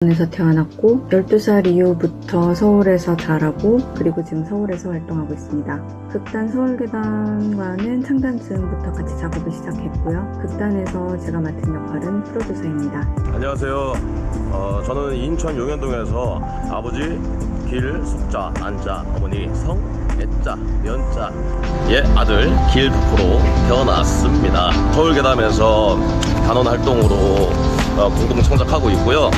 에서 태어났고 12살 이후부터 서울에서 자라고 그리고 지금 서울에서 활동하고 있습니다. 극단 서울괴담과는 창단 즈음부터 같이 작업을 시작했고요. 극단에서 제가 맡은 역할은 프로듀서입니다. 안녕하세요. 저는 인천 용현동에서 아버지 길, 숙자, 안자, 어머니 성, 애자, 면자 의 아들 길프로 태어났습니다. 서울괴담에서 단원 활동으로 공동 창작하고 있고요.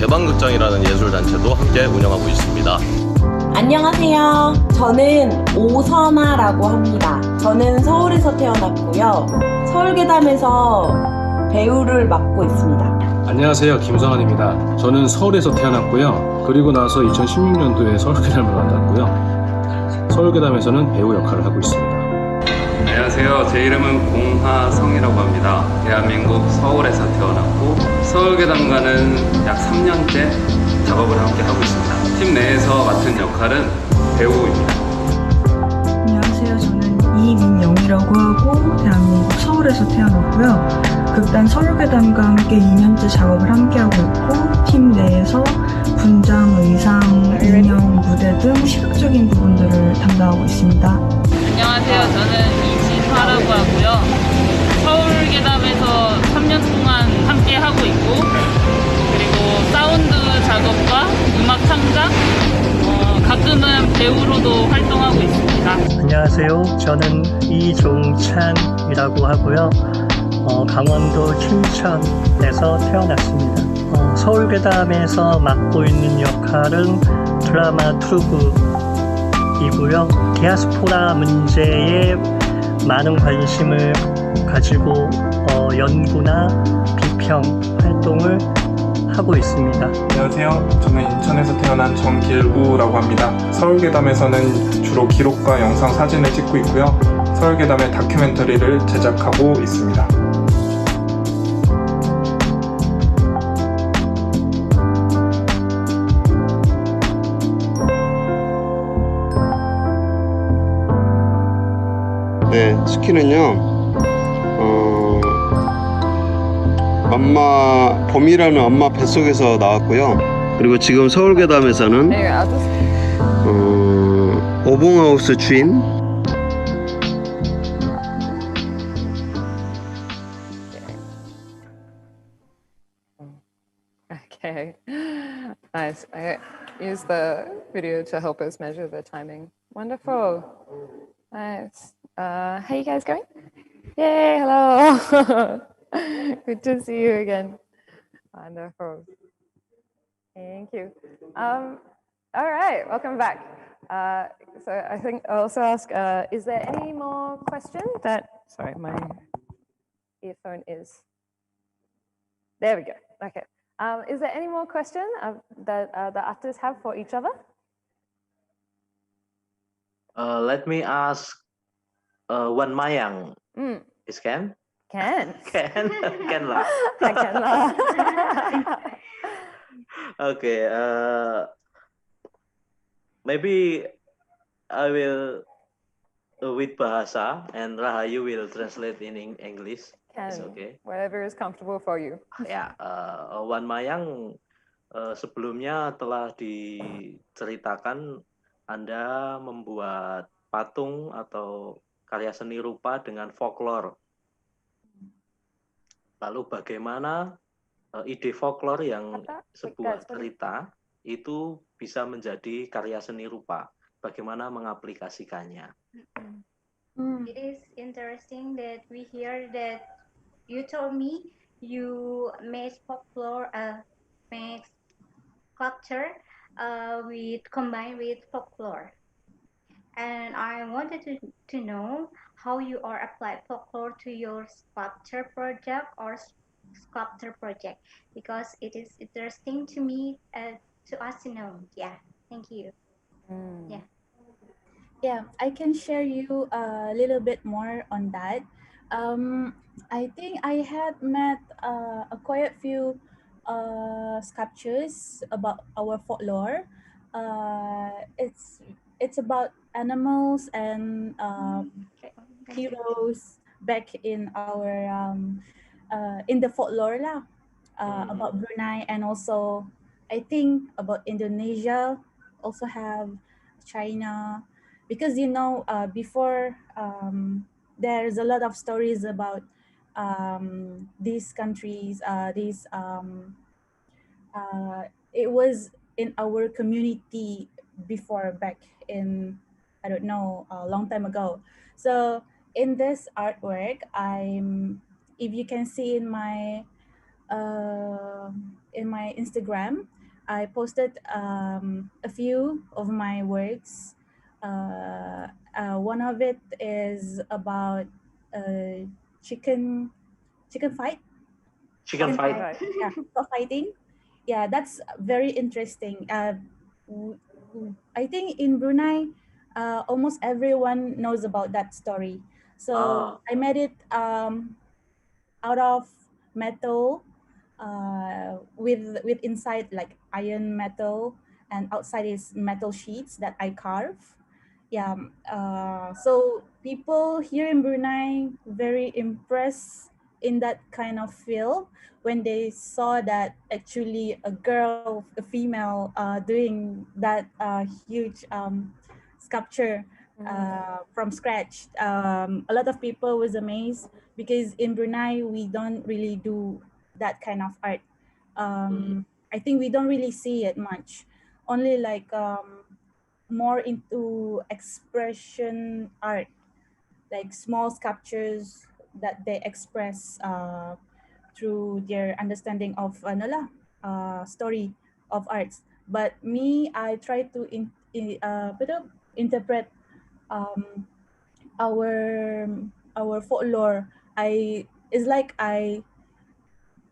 개방극장이라는 예술단체도 함께 운영하고 있습니다. 안녕하세요. 저는 오선아라고 합니다. 저는 서울에서 태어났고요. 서울괴담에서 배우를 맡고 있습니다. 안녕하세요. 김성환입니다. 저는 서울에서 태어났고요. 그리고 나서 2016년도에 서울괴담을 만났고요. 서울괴담에서는 배우 역할을 하고 있습니다. 안녕하세요. 제 이름은 공하성이라고 합니다. 대한민국 서울에서 태어났고 서울괴담과는 약 3년째 작업을 함께 하고 있습니다. 팀 내에서 맡은 역할은 배우입니다. 안녕하세요. 저는 이민영이라고 하고 대한민국 서울에서 태어났고요. 극단 서울괴담과 함께 2년째 작업을 함께하고 있고 팀 내에서 분장, 의상, 인형, 무대 등 시각적인 부분들을 담당하고 있습니다. 안녕하세요. 저는 이진화라고 하고요. 서울괴담에서 3년 동안 함께 하고 있고 그리고 사운드 작업과 음악 창작, 가끔은 배우로도 활동하고 있습니다. 안녕하세요. 저는 이종찬이라고 하고요. 강원도 춘천에서 태어났습니다. 서울괴담에서 맡고 있는 역할은 드라마 트루브이고요. 디아스포라 문제에 많은 관심을 가지고 연구나 비평 활동을 하고 있습니다. 안녕하세요. 저는 인천에서 태어난 정길우라고 합니다. 서울괴담에서는 주로 기록과 영상 사진을 찍고 있고요. 서울괴담의 다큐멘터리를 제작하고 있습니다. 네, 스키는요. 엄마 봄이라는 엄마 뱃속에서 나왔고요. 그리고 지금 서울괴담에서는 오봉하우스 주인. Okay, nice. I use the video to help us measure the timing. Wonderful. Nice. How you guys going? Yay, hello. Good to see you again. Wonderful. Thank you. All right, welcome back. So I think I'll also ask, is there any more question that, sorry, my earphone is, there we go, okay. Is there any more question that the artists have for each other? Let me ask Wan Mayang. Is can? Can. Can lah. Can lah. Okay. Maybe I will with bahasa and Rahayu will translate in English. Can. It's okay. Whatever is comfortable for you. Ya, Wan Mayang sebelumnya telah diceritakan Anda membuat patung atau karya seni rupa dengan folklore. Lalu bagaimana ide folklore yang sebuah cerita itu bisa menjadi karya seni rupa? Bagaimana mengaplikasikannya? It is interesting that we hear that you told me you made folklore, make sculpture with combined with folklore. And I wanted to know how you are applied folklore to your sculpture project or sculptor project, because it is interesting to me, to us to know. Yeah, thank you. Yeah, I can share you a little bit more on that. I think I had met quite a few sculptures about our folklore. It's about animals and heroes back in our in the folklore lah, about Brunei, and also I think about Indonesia, also have China, because before there's a lot of stories about these countries. It was in our community before, back in, I don't know, a long time ago. So in this artwork, if you can see in my Instagram, I posted a few of my works. One of it is about uh, chicken chicken fight. Chicken fight. Yeah, cockfighting. Yeah, that's very interesting. I think in Brunei, almost everyone knows about that story. So Ah, I made it out of metal, with inside like iron metal, and outside is metal sheets that I carve. Yeah. So people here in Brunei very impressed in that kind of field when they saw that actually a girl, a female, doing that huge sculpture from scratch. A lot of people was amazed because in Brunei we don't really do that kind of art. I think we don't really see it much. Only like more into expression art, like small sculptures that they express through their understanding of story of arts. But me, I try to interpret um, our our folklore. I It's like I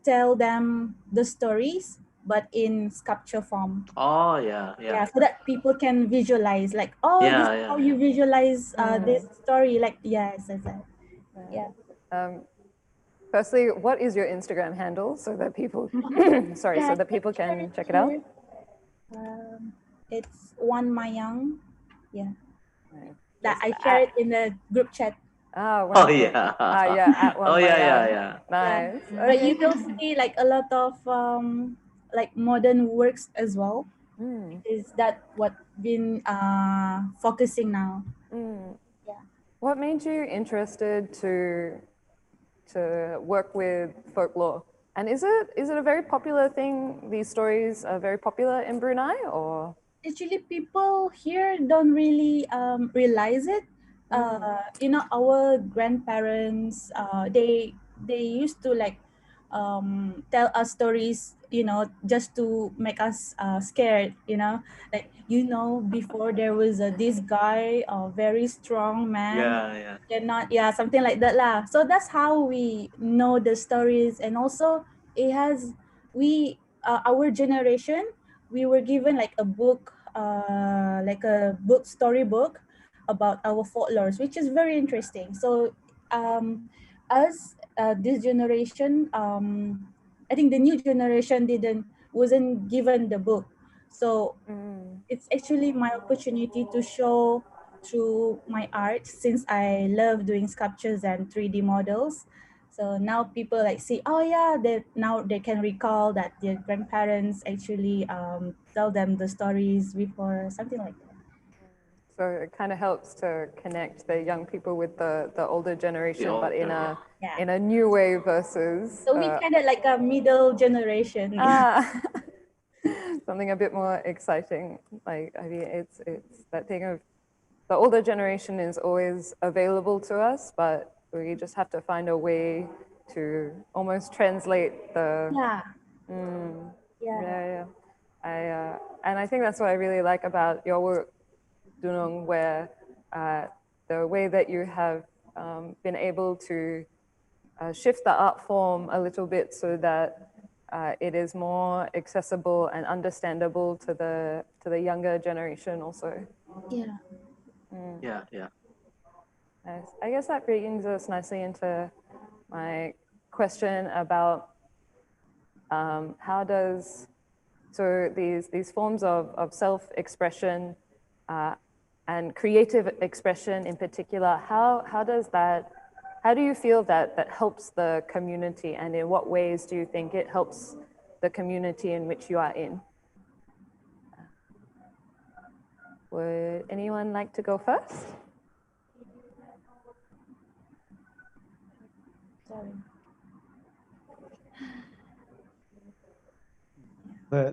tell them the stories, but in sculpture form. oh yeah, yeah, Yeah, so that people can visualize, like, oh, this yeah, is yeah, how yeah. you visualize this story. Like, yes, exactly. Yeah. Firstly, what is your Instagram handle so that people, sorry, Yeah, so that I people share can it check it out? here. It's Wan Mayang. Yeah. That I share it in the group chat. Ah, Oh wonderful. yeah. Yeah, at Oh Wan yeah, yeah, Mayang. yeah. Yeah. Nice. But Okay. you will see like a lot of like modern works as well. Is that what been focusing now? Yeah. What made you interested to work with folklore? And is it a very popular thing? These stories are very popular in Brunei, or? Actually, people here don't really realize it. Our grandparents, they used to like tell us stories, just to make us scared. Like, before there was this guy, a very strong man, Yeah, yeah. cannot, yeah, something like that lah. So that's how we know the stories. And also it has we our generation, we were given like a book, storybook about our folklores, which is very interesting. So us this generation, I think the new generation wasn't given the book. So it's actually my opportunity to show through my art, since I love doing sculptures and 3D models. So now people like see, oh yeah, that now they can recall that their grandparents actually tell them the stories before, something like that. So it kind of helps to connect the young people with the older generation, but in a Yeah. in a new way versus So we kind of like a middle generation. something a bit more exciting. Like, I mean, it's that thing of the older generation is always available to us, but we just have to find a way to almost translate the. Yeah. Yeah, yeah. And I think that's what I really like about your work, Dunung, where the way that you have been able to shift the art form a little bit so that it is more accessible and understandable to the younger generation also. Yeah. Yeah, yeah. Nice. I guess that brings us nicely into my question about how does these forms of self-expression and creative expression in particular, how do you feel that helps the community, and in what ways do you think it helps the community in which you are in? Would anyone like to go first? Sorry. 네,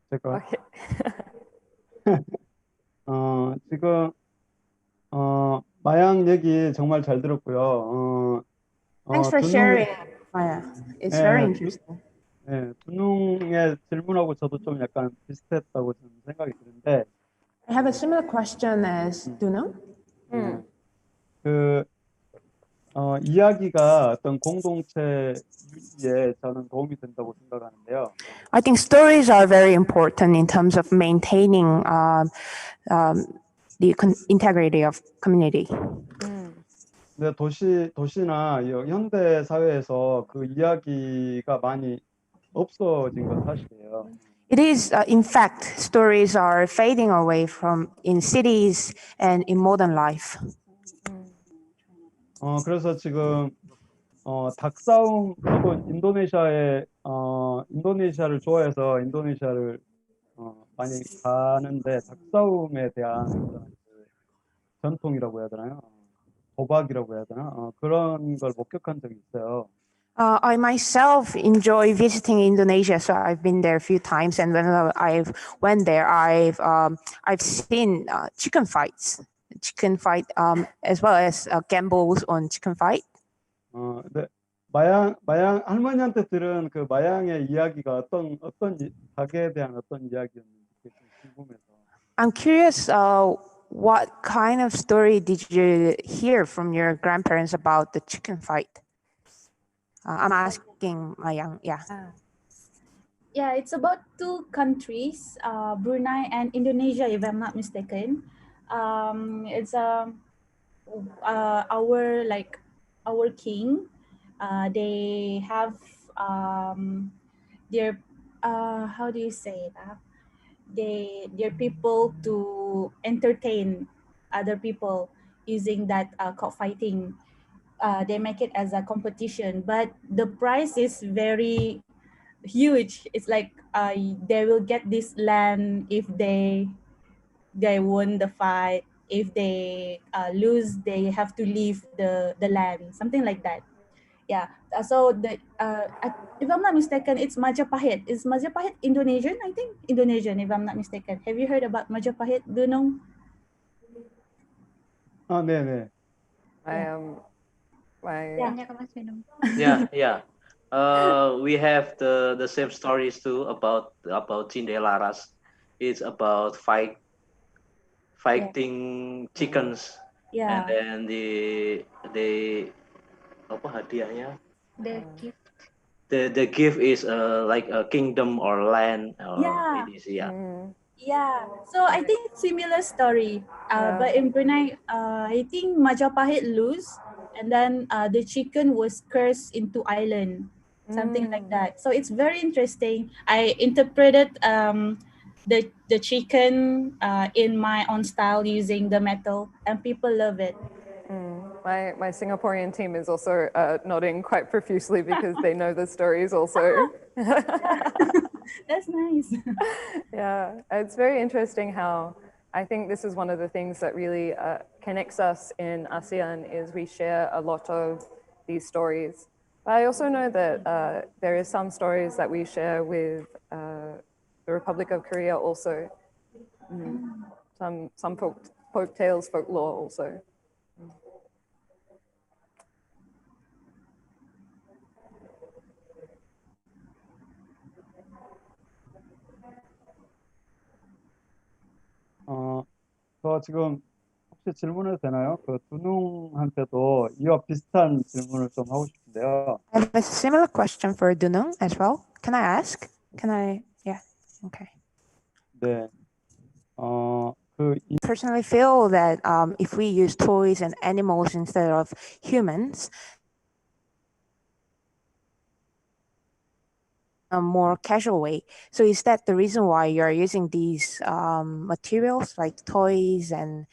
제가 Okay. 지금 마양 얘기 정말 잘 들었고요. Thanks for 두능, sharing, Maya. It's very 예, interesting. 두능의 질문하고 저도 좀 약간 비슷했다고 좀 생각이 드는데, I have a similar question as Dunung. 이야기가 어떤 공동체 유지에 저는 도움이 된다고 생각하는데요. I think stories are very important in terms of maintaining the integrity of community. 근데 도시나 현대 사회에서 그 이야기가 많이 없어진 건 사실이에요. It is, in fact, stories are fading away from in cities and in modern life. 그래서 지금 닭싸움, 저도 인도네시아를 좋아해서 인도네시아를 많이 가는데 닭싸움에 대한 어떤 그 전통이라고 해야 되나요? 도박이라고 해야 되나? 그런 걸 목격한 적이 있어요. I myself enjoy visiting Indonesia, so I've been there a few times, and when I've went there, I've seen chicken fight, as well as gambles on chicken fight. 네. 마양 할머니한테 들은 그 마양의 이야기가 어떤 닭에 대한 어떤 이야기였는지 그게 좀 궁금해서. I'm curious, what kind of story did you hear from your grandparents about the chicken fight? I'm asking Mayang, yeah. Yeah, it's about two countries, Brunei and Indonesia, if I'm not mistaken. It's our king. They have their how do you say that? Their people to entertain other people using that cockfighting. They make it as a competition, but the prize is very huge. It's like they will get this land if they won the fight. If they lose, they have to leave the land, something like that. Yeah. So if I'm not mistaken, it's Majapahit. Is Majapahit Indonesian? I think Indonesian, if I'm not mistaken. Have you heard about Majapahit, Dunung? 네네. Yeah. We have the same stories too about Cindelaras. It's about fighting chickens. Yeah. And then the apa hadiahnya? The gift. The gift is like a kingdom or land or Yeah. it is, yeah. Yeah, so I think similar story. But in Brunei, I think Majapahit lose, and then the chicken was cursed into island, something like that. So it's very interesting. I interpreted the chicken in my own style using the metal, and people love it. My Singaporean team is also nodding quite profusely because they know the stories also. That's nice. Yeah, it's very interesting how I think this is one of the things that really connects us in ASEAN is we share a lot of these stories. But I also know that there is some stories that we share with the Republic of Korea also. Some folk tales, folklore also. 저 지금 혹시 질문해도 되나요? 그 두능한테도 이와 비슷한 질문을 좀 하고 싶은데요. I have a similar question for Dunung as well. Can I ask? Yeah, okay. 네. Personally feel that if we use toys and animals instead of humans, a more casual way. So is that the reason why you're using these materials like toys and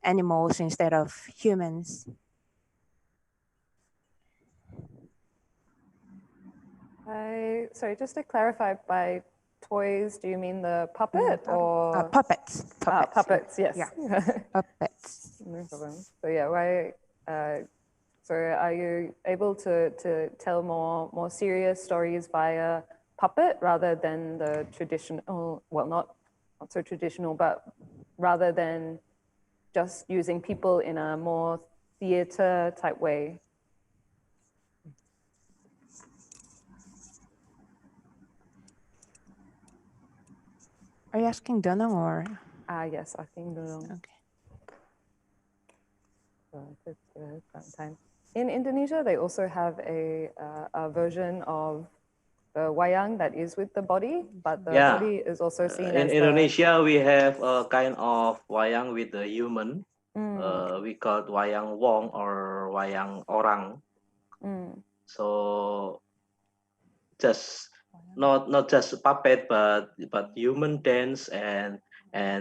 animals instead of humans? Sorry, just to clarify, by toys, do you mean the puppet or puppets? Puppets, yes. Yeah. Puppets. No problem. So yeah, why? So are you able to tell more serious stories via puppet rather than the traditional? Well, not so traditional, but rather than just using people in a more theater type way. Are you asking Dunung or? Yes, I think Dunung. Okay. Time. In Indonesia, they also have a version of the wayang that is with the body, but the Yeah. body is also seen In as Indonesia, we have a kind of wayang with the human. We call it wayang wong or wayang orang. So just not just a puppet, but human dance, and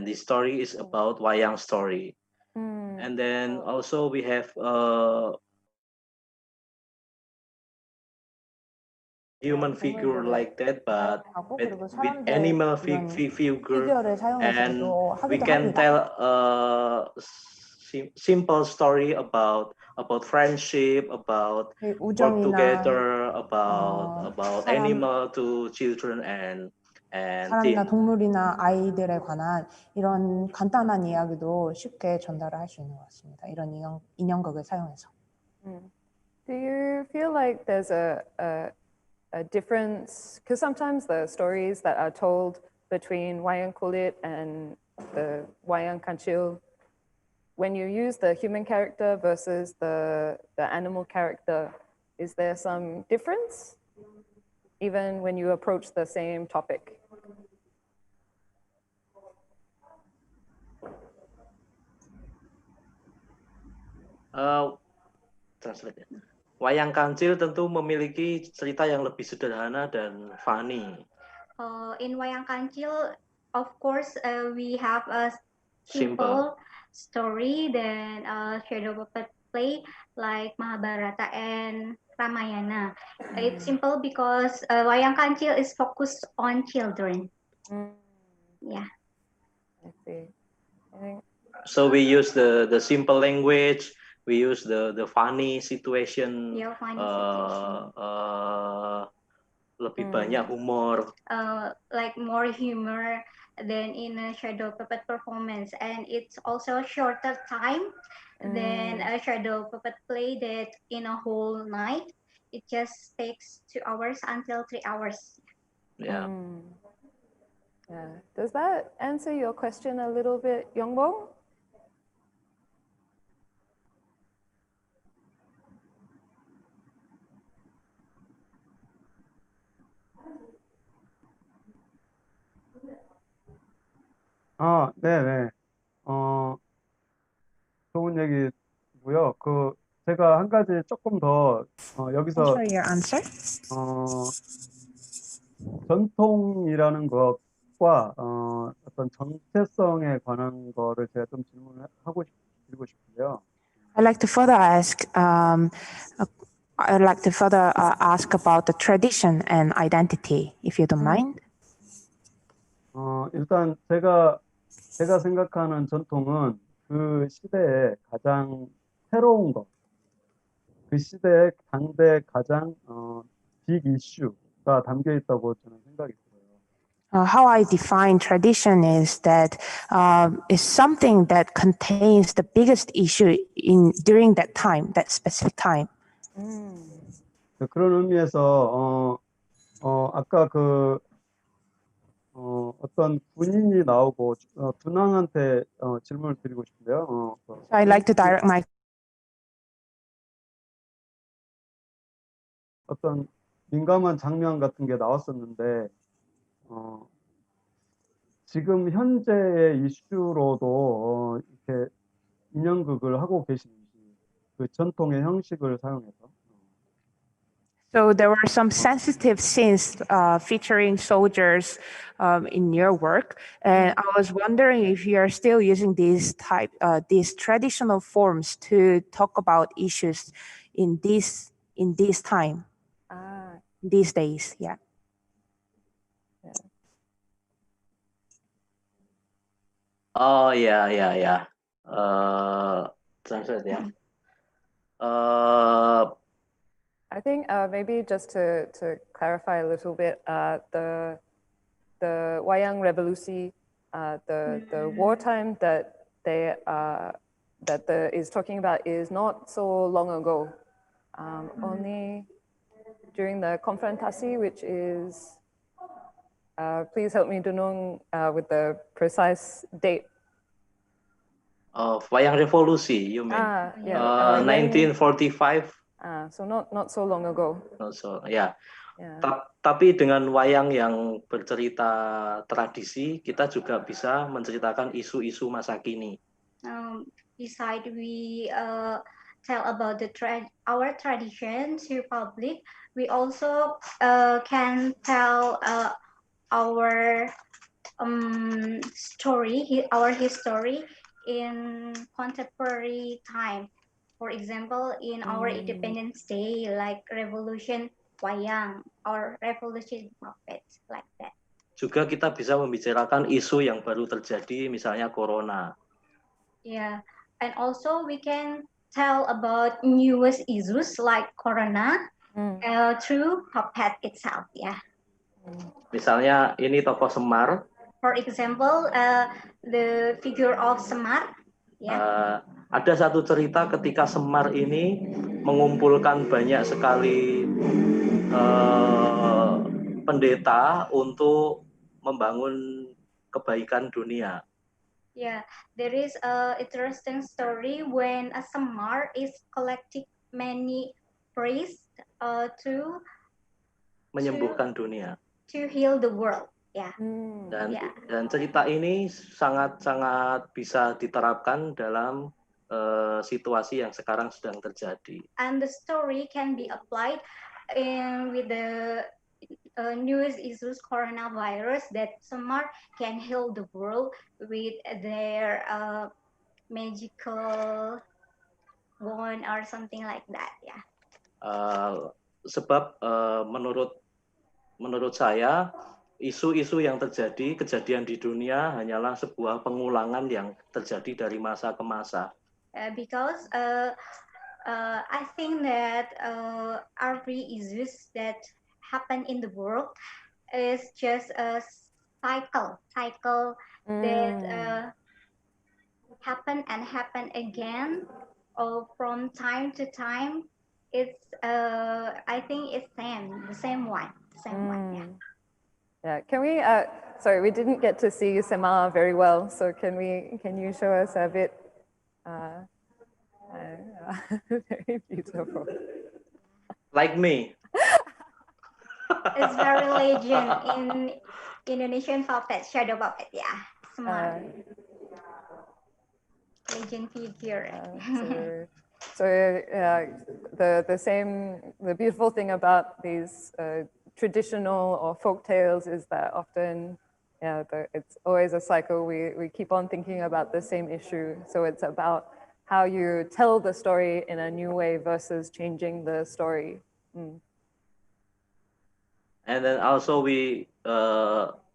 the story is about wayang story. And then also we have human figure like that, but with animal figure, and we can tell a simple story about friendship, about work together, about animal to children and 사람이나 teen. 동물이나 아이들에 관한 이런 간단한 이야기도 쉽게 전달을 할 수 있는 것 같습니다. 이런 인형극을 사용해서. Do you feel like there's a difference? Because sometimes the stories that are told between wayang kulit and the wayang kancil, when you use the human character versus the animal character, is there some difference? Even when you approach the same topic? Translate. Wayang kancil tentu memiliki cerita yang lebih sederhana dan funny. In wayang kancil, of course, we have a simple story than shadow puppet play like Mahabharata and Ramayana. It's simple because wayang kancil is focused on children. Yeah. I see. So we use the simple language. We use the funny situation. Yeah, funny situation. Lebih banyak humor. Like more humor than in a shadow puppet performance, and it's also shorter time than a shadow puppet play that in a whole night. It just takes 2 hours until 3 hours. Yeah. Yeah. Does that answer your question a little bit, Youngbong? 네네. 좋은 얘기고요. 제가 한 가지 조금 더 여기서 Thanks for your answer. 전통이라는 것과 어떤 정체성에 관한 거를 제가 좀 질문을 드리고 싶은데요. I'd like to further ask. I'd like to further ask about the tradition and identity, if you don't mind. 일단 제가 생각하는 전통은 그 시대에 가장 새로운 것, 그 시대의 당대 가장 빅 이슈가 담겨 있다고 저는 생각이 들어요. How I define tradition is that is something that contains the biggest issue during that time, that specific time. 그런 의미에서 아까 어떤 군인이 나오고 dunung한테 질문을 드리고 싶은데요. So I'd like to direct my 어떤 민감한 장면 같은 게 나왔었는데 지금 현재의 이슈로도 이렇게 인형극을 하고 계신지 그 전통의 형식을 사용해서. So there were some sensitive scenes featuring soldiers in your work, and I was wondering if you are still using these traditional forms to talk about issues in this time, these days. Yeah. Oh yeah, yeah, yeah. Translate ya. I think maybe just to clarify a little bit, the Wayang Revolusi, the wartime that they is talking about is not so long ago. Only during the konfrontasi, which is, please help me, Dunung, with the precise date. Of Wayang Revolusi, you mean? Yeah. 1945. So not so long ago. So ya. Yeah. Tapi dengan wayang yang bercerita tradisi, kita juga bisa menceritakan isu-isu masa kini. Besides, we tell about our tradition to public. We also can tell our our history in contemporary time. For example, in our Independence Day, like Revolution Wayang or Revolution Puppet, like that. Juga kita bisa membicarakan isu yang baru terjadi, misalnya corona. Yeah, and also we can tell about newest issues like corona through puppet itself. Yeah. Misalnya ini tokoh Semar. For example, the figure of Semar. Yeah. Ada satu cerita ketika Semar ini mengumpulkan banyak sekali pendeta untuk membangun kebaikan dunia. Yeah, there is a interesting story when a Semar is collecting many priests to menyembuhkan dunia. To heal the world. Yeah. Dan cerita ini sangat-sangat bisa diterapkan dalam situasi yang sekarang sedang terjadi. And the story can be applied with the newest issues coronavirus that Semar can heal the world with their magical wand or something like that. Yeah. Sebab menurut saya isu-isu yang terjadi, kejadian di dunia hanyalah sebuah pengulangan yang terjadi dari masa ke masa. Because I think that every issues that happen in the world is just a cycle that happen and happen again, or from time to time. It's I think it's the same one. Yeah. Yeah. Can we? Sorry, we didn't get to see Sema very well. So can you show us a bit? Very beautiful. Like me. It's very legend in Indonesian puppet, shadow puppet. Yeah, Semar. Legend figure. The beautiful thing about these traditional or folk tales is that often, it's always a cycle. We keep on thinking about the same issue. So it's about how you tell the story in a new way versus changing the story. And then also we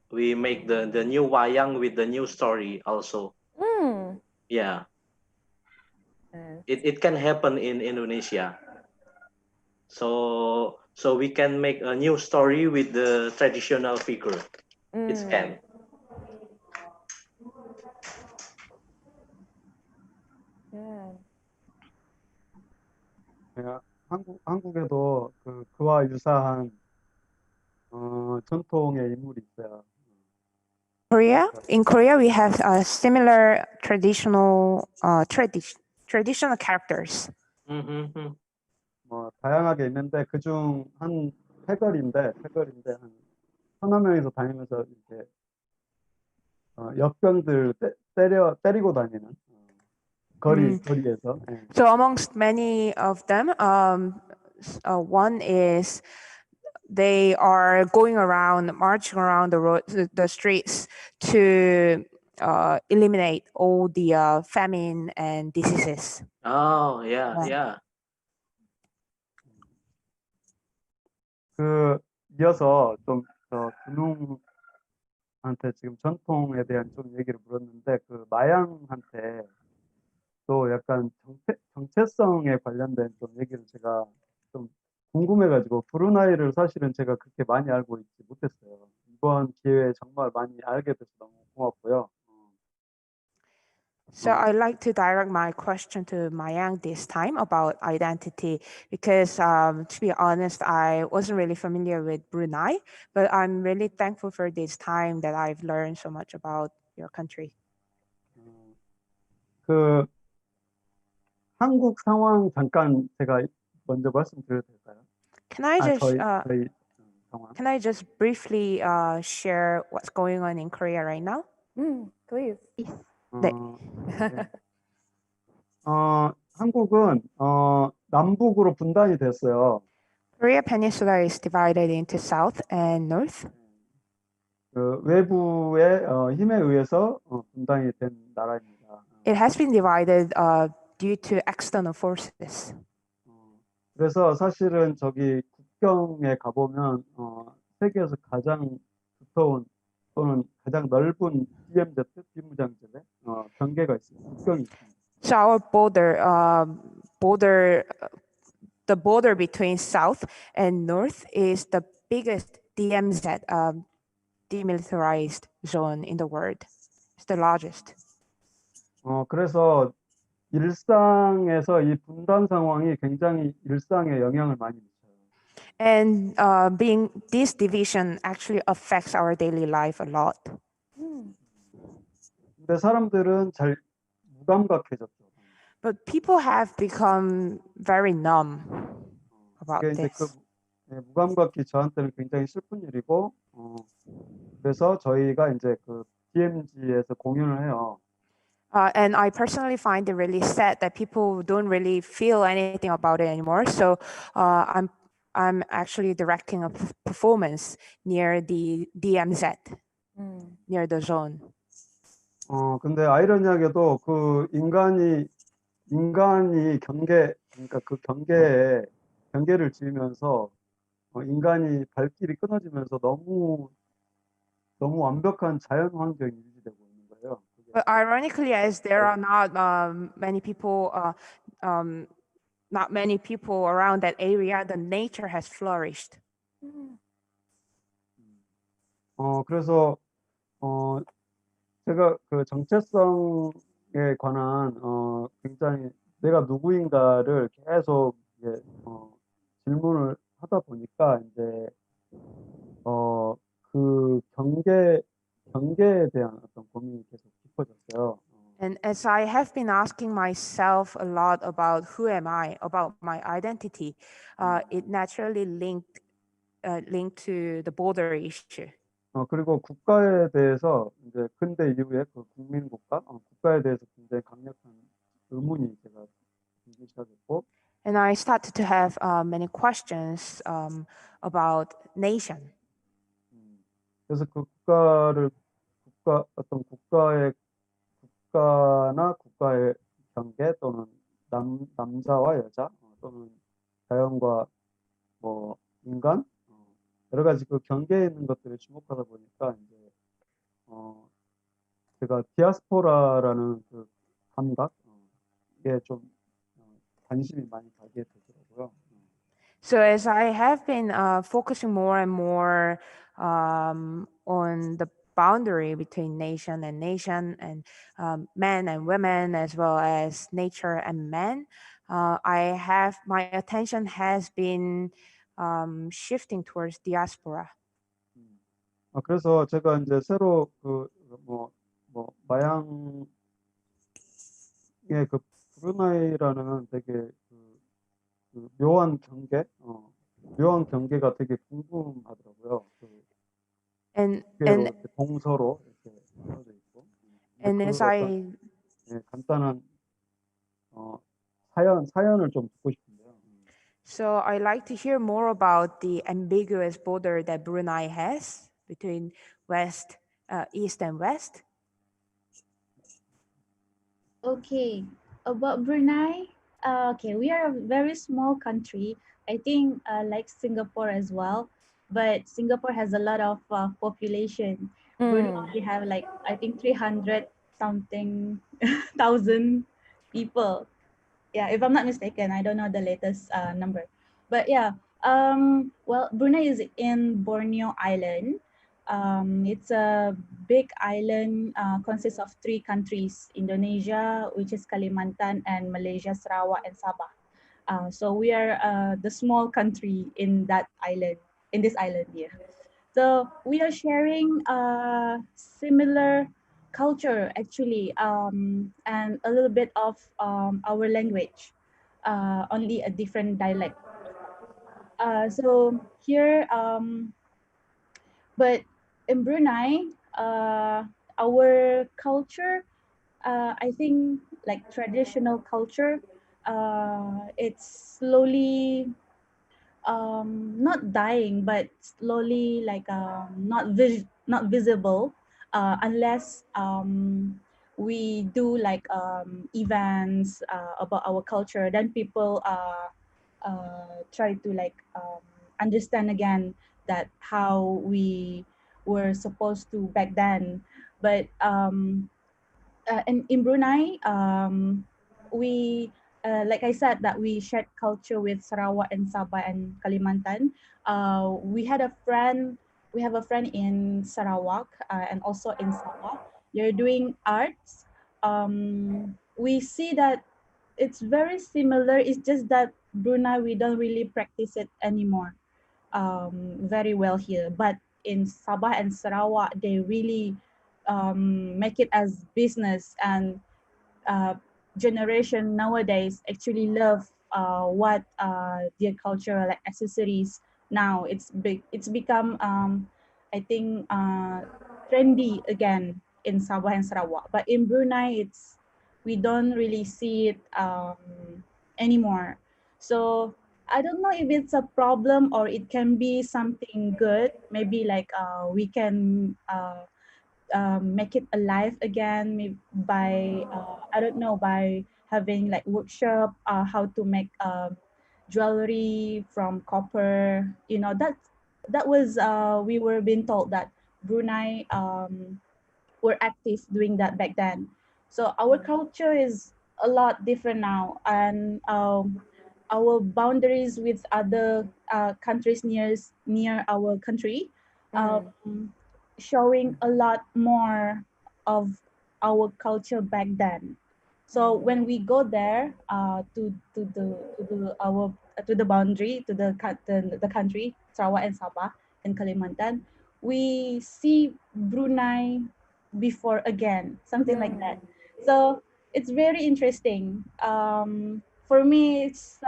make the new wayang with the new story also. Yeah. It can happen in Indonesia. So we can make a new story with the traditional figure. It can. 네, 한국에도 그와 유사한 전통의 인물이 있어요. In Korea, we have similar traditional characters. 뭐 다양하게 있는데 그중 한 패거리인데 한 서너 명이서 다니면서 이제 역병들 때리고 다니는 거리에서. So amongst many of them, one is they are going around, marching around the streets to eliminate all the famine and diseases. Oh, yeah. 그 이어서 좀 dunung 한테 지금 전통에 대한 좀 얘기를 물었는데 그 마양한테 또 약간 정체성에 관련된 좀 얘기를 제가 좀 궁금해가지고 브루나이를 사실은 제가 그렇게 많이 알고 있지 못했어요. 이번 기회에 정말 많이 알게 돼서 너무 고맙고요. So I'd like to direct my question to Mayang this time about identity because, to be honest, I wasn't really familiar with Brunei, but I'm really thankful for this time that I've learned so much about your country. 그 한국 상황 잠깐 제가 먼저 말씀드려도 될까요? Can I just 저희 상황. can I just briefly share what's going on in Korea right now? Please. 네. 네. 한국은 남북으로 분단이 됐어요. Korea Peninsula is divided into South and North. 그 외부의 힘에 의해서 분단이 된 나라입니다. It has been divided due to external forces. 그래서 사실은 저기 국경에 가보면 세계에서 가장 두터운 또는 가장 넓은 DMZ 비무장지대 경계가 있습니다. 국경이 있습니다. So our the border between South and North is the biggest DMZ, demilitarized zone in the world. It's the largest. 그래서 일상에서 이 분단 상황이 굉장히 일상에 영향을 많이 미쳐요. And being this division actually affects our daily life a lot. 근데 사람들은 잘 무감각해졌죠. But people have become very numb about 그게 이제 this. 무감각이 저한테는 굉장히 슬픈 일이고 그래서 저희가 이제 그 DMZ에서 공연을 해요. And I personally find it really sad that people don't really feel anything about it anymore. So I'm actually directing a performance near the DMZ, near the zone. 근데 아이러니하게도 그 인간이 그러니까 그 경계를 지으면서 인간이 발길이 끊어지면서 너무 완벽한 자연 환경이 유지되고 있는 거예요. But ironically, as there are not many people, not many people around that area, the nature has flourished. 그래서 제가 그 정체성에 관한 굉장히 내가 누구인가를 계속 이제, 질문을 하다 보니까 이제 그 경계에 대한 어떤 고민이 계속 깊어졌어요. And as I have been asking myself a lot about who am I, about my identity, it naturally linked to the border issue. 그리고 국가에 대해서 이제 근대 이후에 그 국가에 대해서 굉장히 강력한 의문이 제가 들기 시작했고. And I started to have many questions about nation. 그래서 그 어떤 국가나 국가의 경계 또는 남자와 여자 또는 자연과 뭐 인간 여러 가지 그 경계에 있는 것들을 주목하다 보니까 이제 제가 디아스포라라는 그 감각 이게 좀 관심이 많이 가게 되더라고요. So as I have been focusing more and more on the boundary between nation and men and women, as well as nature and man, my attention has been shifting towards diaspora. 그래서 제가 이제 새로 마양의 그 브루나이라는 되게 그 묘한 경계가 되게 궁금하더라고요. And 동서로 이렇게 써져 있고. And as I 간단한 사연을 좀 듣고 싶은데요. So I like to hear more about the ambiguous border that Brunei has between East and West. Okay, about Brunei. Okay, we are a very small country. I think like Singapore as well, but Singapore has a lot of population. Brunei only have like, I think 300 something thousand people. Yeah, if I'm not mistaken, I don't know the latest number. But yeah, well, Brunei is in Borneo Island. It's a big island, consists of 3 countries: Indonesia, which is Kalimantan, and Malaysia, Sarawak, and Sabah. So we are the small country in that island, in this island here. So we are sharing similar culture actually, and a little bit of our language, only a different dialect. So here, but in Brunei, our culture, I think like traditional culture, it's slowly not dying, but slowly like not visible, unless we do like events about our culture. Then people try to like understand again that how we were supposed to back then. But in Brunei, we, like I said, that we shared culture with Sarawak and Sabah and Kalimantan. We have a friend in Sarawak and also in Sabah. They're doing arts. We see that it's very similar. It's just that Brunei, we don't really practice it anymore very well here. But in Sabah and Sarawak, they really make it as business, and uh, generation nowadays actually love what their cultural like accessories. Now it's become I think trendy again in Sabah and Sarawak, but in Brunei we don't really see it anymore. So I don't know if it's a problem or it can be something good. Maybe like we can make it alive again, maybe by I don't know, by having like workshop how to make jewelry from copper. You know, that was we were being told that Brunei were active doing that back then. So our culture is a lot different now, and our boundaries with other countries near our country, showing a lot more of our culture back then. So when we go there to the boundary to the country Sarawak and Sabah and Kalimantan, we see Brunei before again, something like that. So it's very interesting. For me, it's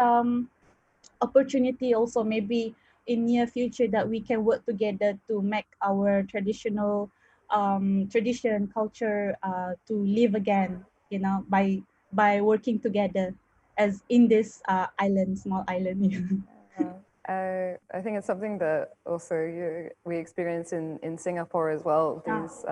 opportunity also, maybe in near future, that we can work together to make our tradition culture to live again, you know, by working together as in this small island. I think it's something that also we experience in Singapore as well. These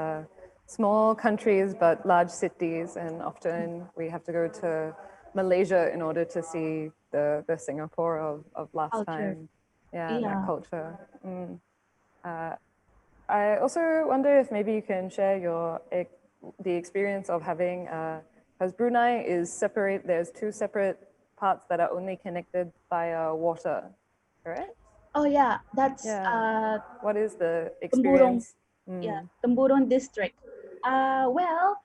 small countries but large cities, and often we have to go to Malaysia in order to see the Singapore of last Culture. time. Yeah, Yeah. that culture. I also wonder if maybe you can share the experience of having, because Brunei is separate, there's 2 separate parts that are only connected via water, correct? Oh yeah, that's Yeah. What is the Temburong. experience? Yeah, Temburong district. Well,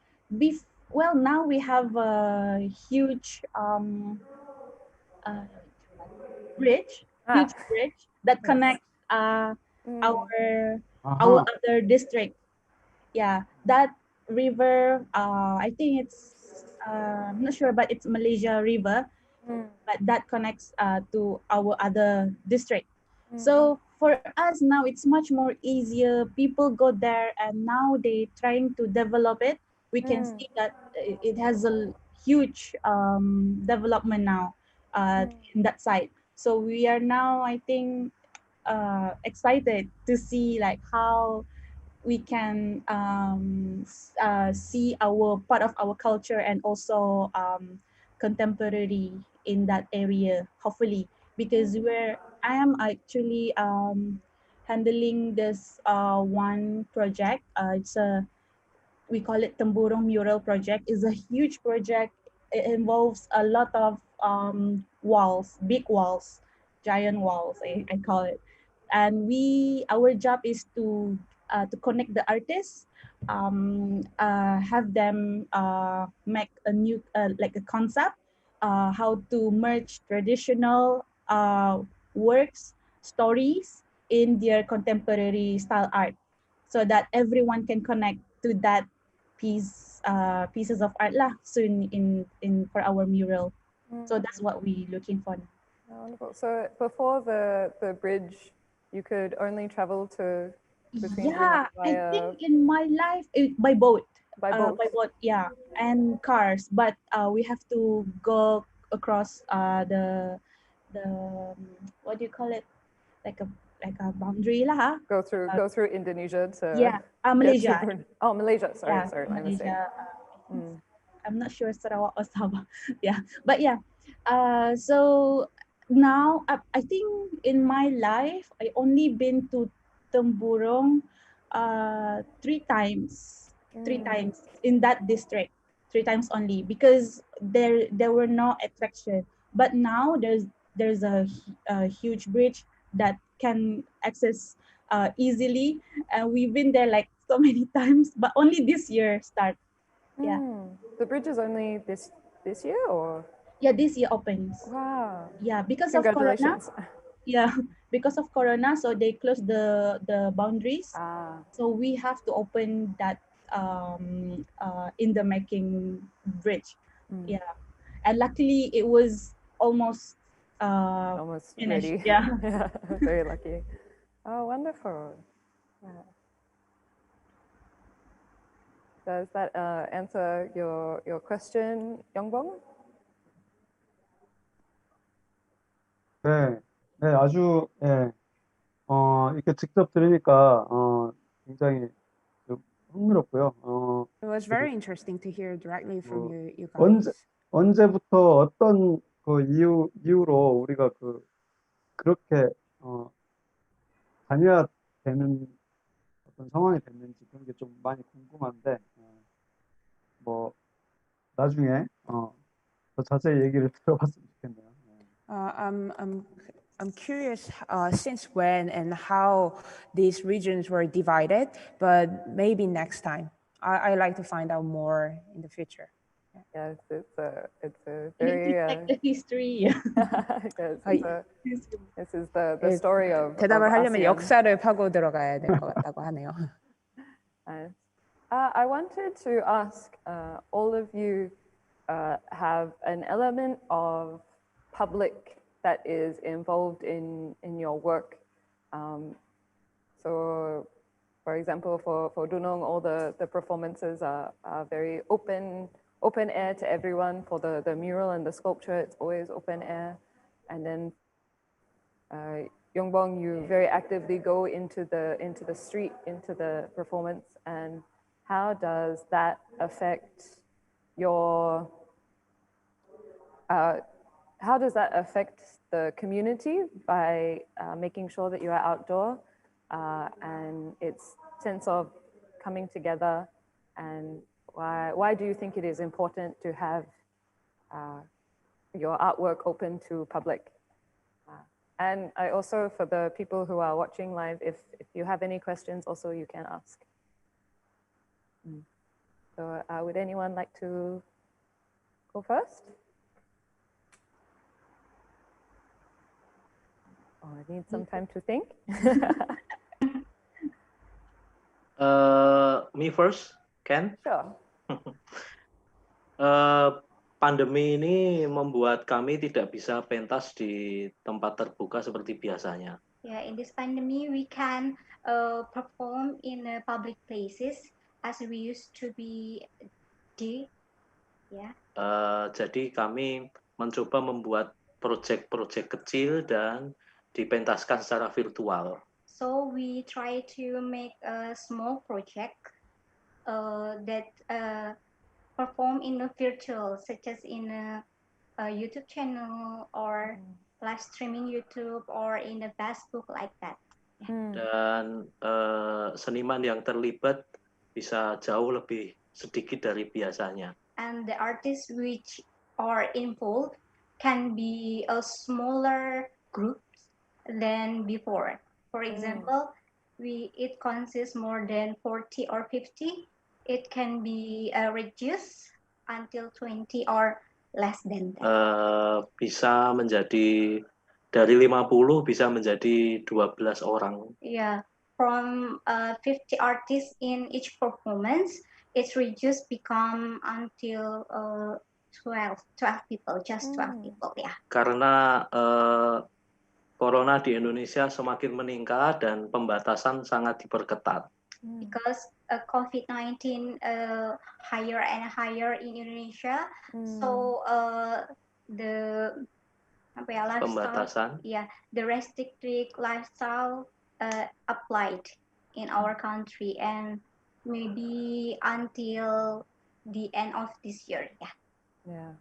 well, now we have a huge uh, bridge, huge bridge that connects our other district. Yeah, that river. I think it's I'm not sure, but it's Malaysia River, but that connects to our other district. So for us now, it's much more easier. People go there, and now they trying to develop it. We can see that it has a huge development now in that side. So we are now, I think, excited to see like how we can see our part of our culture and also contemporary in that area, hopefully, because where I am actually handling this one project. We call it Temburong Mural Project. It's a huge project. It involves a lot of walls, big walls, giant walls, I call it. And our job is to connect the artists, have them make a new, like a concept, how to merge traditional works, stories in their contemporary style art, so that everyone can connect to that pieces of art lah soon in for our mural. So that's what we're looking for now. Oh, wonderful. So before the bridge, you could only travel to between Yeah, Dunung I via think in my life by boat. by boat. By boat, yeah, and cars. But we have to go across the what do you call it? Like a boundary lah. Ha? Go through Indonesia to Yeah, get to Malaysia. Brunei. Oh, Malaysia. Sorry, Yeah, sorry, my mistake. Malaysia. I'm not sure Sarawak or Sabah. Yeah, but yeah. So now I think in my life I only been to Temburong 3 times. 3 times in that district. 3 times only because there were no attraction. But now there's a huge bridge that can access easily, and we've been there like so many times. But only this year start. Yeah. The bridge is only this year, or? Yeah, this year opens. Wow. Yeah, because of Corona. Congratulations. Yeah, because of Corona, so they closed the boundaries. So we have to open that in the making bridge. Yeah, and luckily it was almost finished. Ready. Yeah. Yeah, very lucky. Oh, wonderful. Yeah. Does that answer your question, Youngbong? 네, 네, 아주, 예, 이렇게 직접 들으니까, 굉장히 좀 흥미롭고요. It was very interesting to hear directly from you 언제, guys. 언제부터 어떤 그 이유로 우리가 그렇게, 다녀야 되는 어떤 상황이 됐는지 그런 게 좀 많이 궁금한데, 뭐, 나중에, 더 자세히 얘기를 들어봤으면 좋겠네요. I'm curious since when and how these regions were divided, but maybe next time. I like to find out more in the future. Yes, it's a very like the history. yes, this is the story of 대답을 하려면 ASEAN. 역사를 파고 들어가야 될 것 같다고 하네요. I wanted to ask all of you have an element of public that is involved in your work. So, for example, for Dunung, all the performances are very open air to everyone. For the mural and the sculpture, it's always open air. And then Youngbong, you very actively go into the street, into the performance. And how does that affect your how does that affect the community by making sure that you are outdoor and its sense of coming together, and why do you think it is important to have your artwork open to public? And I also, for the people who are watching live, if you have any questions also you can ask. So would anyone like to go first? Oh, I need some time to think. Me first, Ken? Sure. Pandemi ini membuat kami tidak bisa pentas di tempat terbuka seperti biasanya. Yeah, in this pandemic, we can perform in public places as we used to be do. Yeah. Jadi kami mencoba membuat proyek-proyek kecil dan dipentaskan secara virtual. So we try to make a small project that perform in a virtual, such as in a YouTube channel or live streaming YouTube or in a Facebook like that. dan seniman yang terlibat bisa jauh lebih sedikit dari biasanya. And the artists which are involved can be a smaller group than before. For example, it consists more than 40 or 50. It can be reduced until 20 or less than that. Bisa menjadi dari 50 bisa menjadi 12 orang. Yeah, from 50 artists in each performance, it's reduced become until 12 people, just 12 people, yeah. Karena corona di Indonesia semakin meningkat dan pembatasan sangat diperketat. Because COVID-19 higher and higher in Indonesia, so the Pembatasan. yeah, the restricted lifestyle applied in our country and maybe until the end of this year. Yeah. Yeah.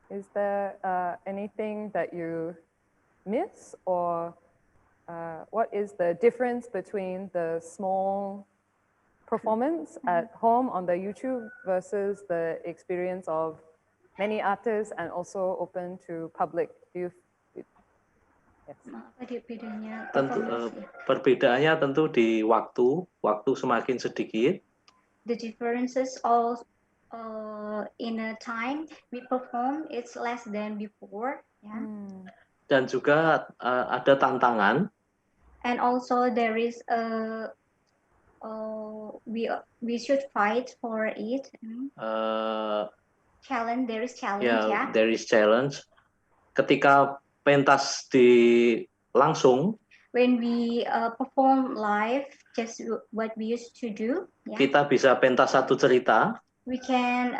Is there anything that you miss, or what is the difference between the small performance at home on the YouTube versus the experience of many artists and also open to public? Do you? Yes. Perbedaannya tentu di waktu semakin sedikit. The differences of in a time we perform it's less than before. Yeah. Dan juga ada tantangan. And also there is we should fight for it. Challenge, there is challenge. Yeah, there is challenge. Ketika pentas langsung, when we perform live, just what we used to do. Yeah. Kita bisa pentas satu cerita. We can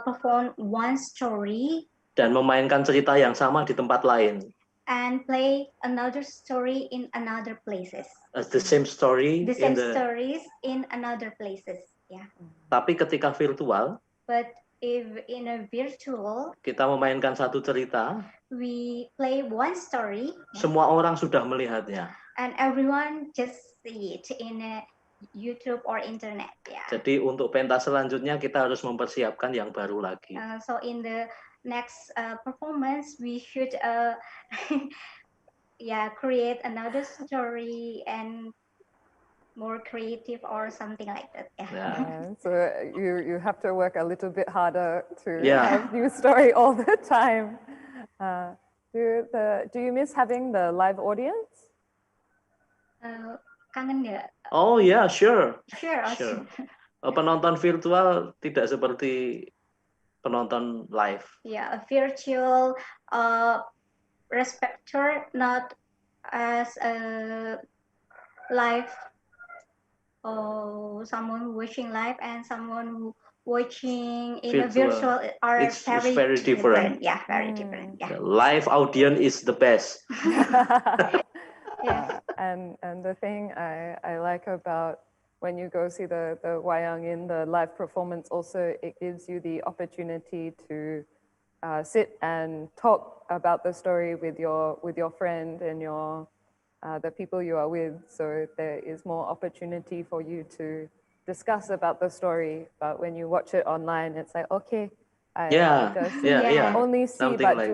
perform one story. Dan memainkan cerita yang sama di tempat lain. And play another story in another places. The same story. The same stories in another places. Yeah. Tapi ketika virtual. But if in a virtual, kita memainkan satu cerita, we play one story. Semua orang sudah melihatnya. And everyone just see it in a YouTube or internet. Yeah. Jadi untuk pentas selanjutnya kita harus mempersiapkan yang baru lagi. So in the next performance, we should create another story and more creative or something like that. Yeah. So you have to work a little bit harder to have new story all the time. Do you miss having the live audience? Kangen nggak? Oh yeah, sure. Sure. Penonton virtual tidak seperti penonton live. Yeah, a virtual spectator not as a live. Someone watching live and someone watching in a virtual are it's very different. Yeah, very different. Yeah. The live audience is the best. Yeah. And the thing I like about when you go see the wayang in the live performance, also it gives you the opportunity to sit and talk about the story with your friend and the people you are with, so there is more opportunity for you to discuss about the story. But when you watch it online, it's like, okay, I just only see, something but like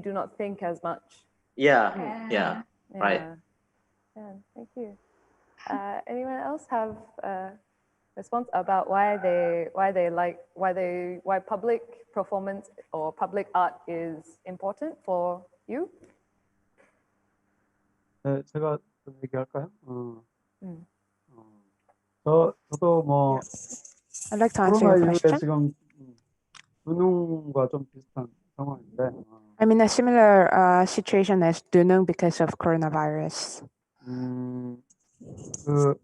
do not think as much. Yeah. Right. Yeah, thank you. Anyone else have a response about why public performance or public art is important for you? 네, 제가 좀 얘기할까요? 저도 뭐 I'd like to answer your 코로나 이후에 question. 지금 dunung과 좀 비슷한 상황인데. I'm in a similar situation as Dunung because of coronavirus. 그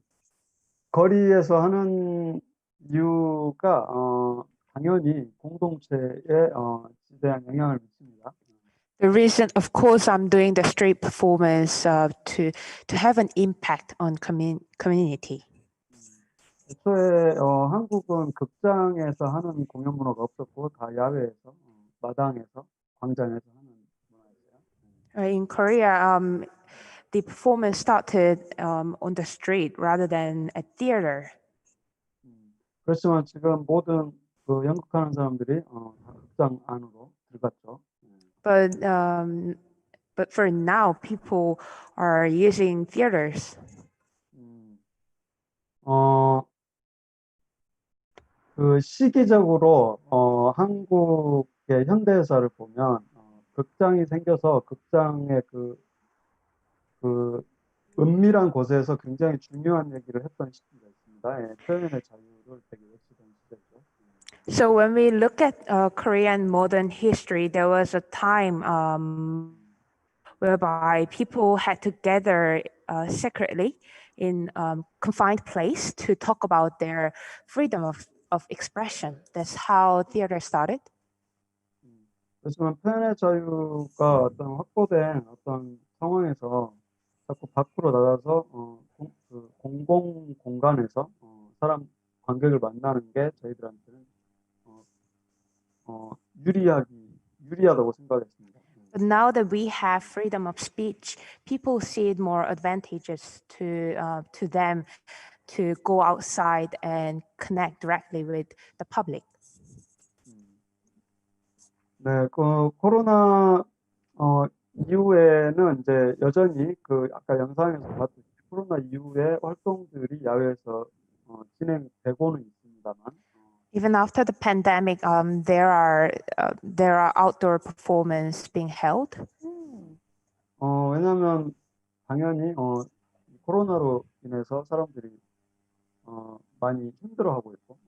거리에서 하는 이유가 당연히 공동체에 지대한 영향을 미칩니다. The reason, of course, I'm doing the street performance to have an impact on community. 애초에 한국은 극장에서 하는 공연 문화가 없었고 다 야외에서 마당에서 광장에서 하는 문화였어요. In Korea, the performance started on the street rather than a theater. 그렇지만 지금 모든 그 연극하는 사람들이 다 극장 안으로 들어갔죠. But for now, people are using theaters. 그 시기적으로 한국의 현대사를 보면 극장이 생겨서 극장의 그 은밀한 곳에서 굉장히 중요한 얘기를 했던 시기가 있습니다. 예, 표현의 자유를 되게 외치던 시대죠. So when we look at Korean modern history, there was a time whereby people had to gather secretly in confined place to talk about their freedom of expression. That's how theater started. 그렇지만 표현의 자유가 어떤 확보된 어떤 상황에서 자꾸 밖으로 나가서 그 공공 공간에서 사람 관객을 만나는 게 저희들한테는 유리하다고 생각했습니다. But now that we have freedom of speech, people see it more advantageous to them to go outside and connect directly with the public. 네, 그 코로나 이후에는 이제 여전히 그 아까 영상에서 봤듯이 코로나 이후에 활동들이 야외에서 진행되고는 있습니다만. Even after the pandemic, there are outdoor performance being held. 왜냐하면 당연히 코로나로 인해서 사람들이 많이 힘들어하고 있고.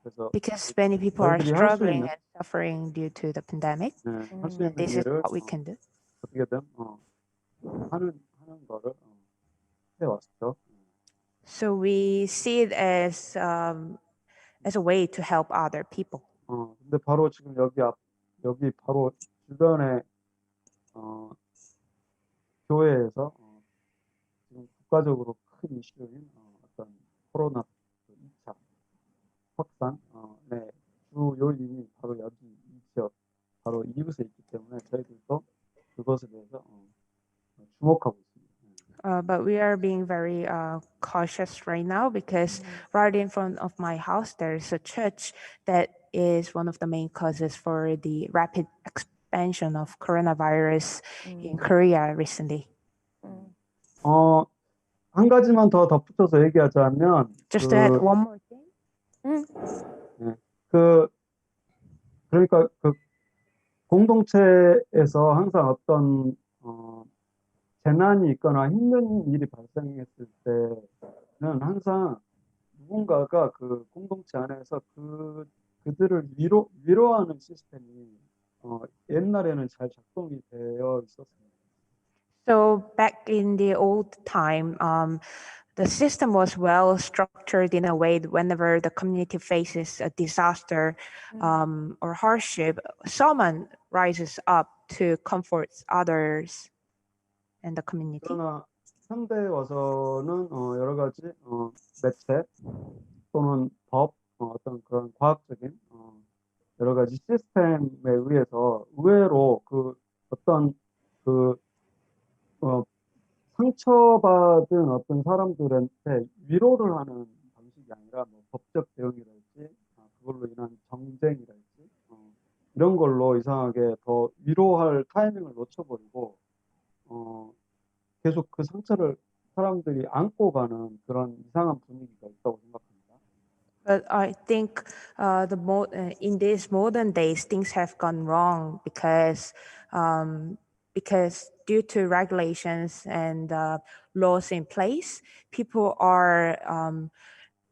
그래서 Because many people are struggling and suffering due to the pandemic. 할 수 있는 This is 일을 what we can do. 어떻게든 하는 거를 해왔죠. So we see it as a way to help other people. 근데 바로 지금 여기 바로 주변에 교회에서 지금 국가적으로 큰 이슈인 어떤 코로나 2차 확산의 주 요인이 바로 여기 이 지역 바로 이곳에 있기 때문에 저희들도 그것에 대해서 주목하고 있습니다. But we are being very cautious right now because right in front of my house there is a church that is one of the main causes for the rapid expansion of coronavirus in Korea recently. 한 가지만 더 덧붙여서 얘기하자면 Just to add one more thing. 그러니까 그 공동체에서 항상 어떤 재난이 있거나 힘든 일이 발생했을 때는 항상 누군가가 그 공동체 안에서 그들을 위로하는 시스템이 옛날에는 잘 작동이 되어 있었습니다. So back in the old time, the system was well structured in a way that whenever the community faces a disaster or hardship, someone rises up to comfort others in the community. 그러나 현대에 와서는 여러 가지 매체 또는 법 어떤 그런 과학적인 여러 가지 시스템에 의해서 의외로 그 어떤 그 상처받은 어떤 사람들한테 위로를 하는 방식이 아니라 뭐 법적 대응이랄지 그걸로 인한 정쟁이랄지 이런 걸로 이상하게 더 위로할 타이밍을 놓쳐버리고 계속 그 상처를 사람들이 안고 가는 그런 이상한 분위기가 있다고 생각합니다. But I think in these modern days, things have gone wrong because due to regulations and laws in place, people are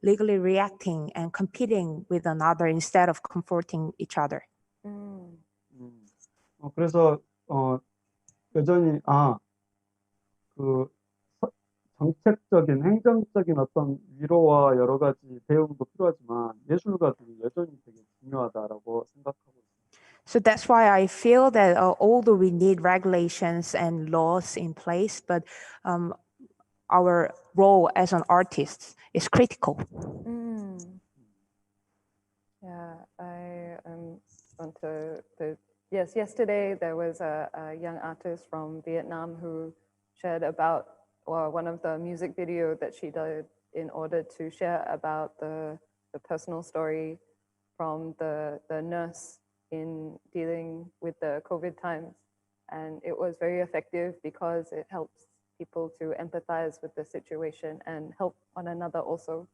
legally reacting and competing with another instead of comforting each other. 그래서 여전히 그 정책적인 행정적인 어떤 위로와 여러 가지 대응도 필요하지만 예술가들이 여전히 되게 중요하다라고 생각하고 있습니다. So that's why I feel that although we need regulations and laws in place, but our role as an artist is critical. Yeah, I want to. Yes, yesterday there was a young artist from Vietnam who shared about one of the music video that she did in order to share about the personal story from the nurse in dealing with the COVID times. And it was very effective because it helps people to empathize with the situation and help one another also.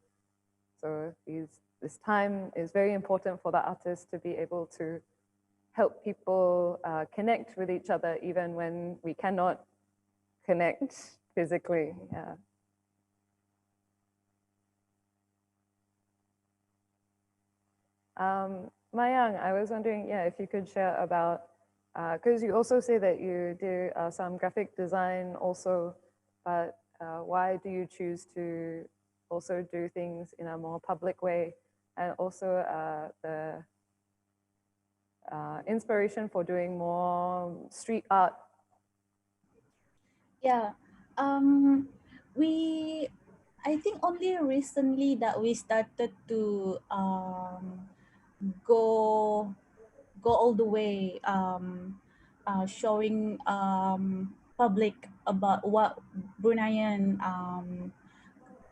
So this time is very important for the artists to be able to help people connect with each other even when we cannot connect physically. Yeah. Mayang, I was wondering, if you could share about, because you also say that you do some graphic design also, but why do you choose to also do things in a more public way, and also the inspiration for doing more street art? Yeah, I think only recently that we started to go all the way, showing public about what Bruneian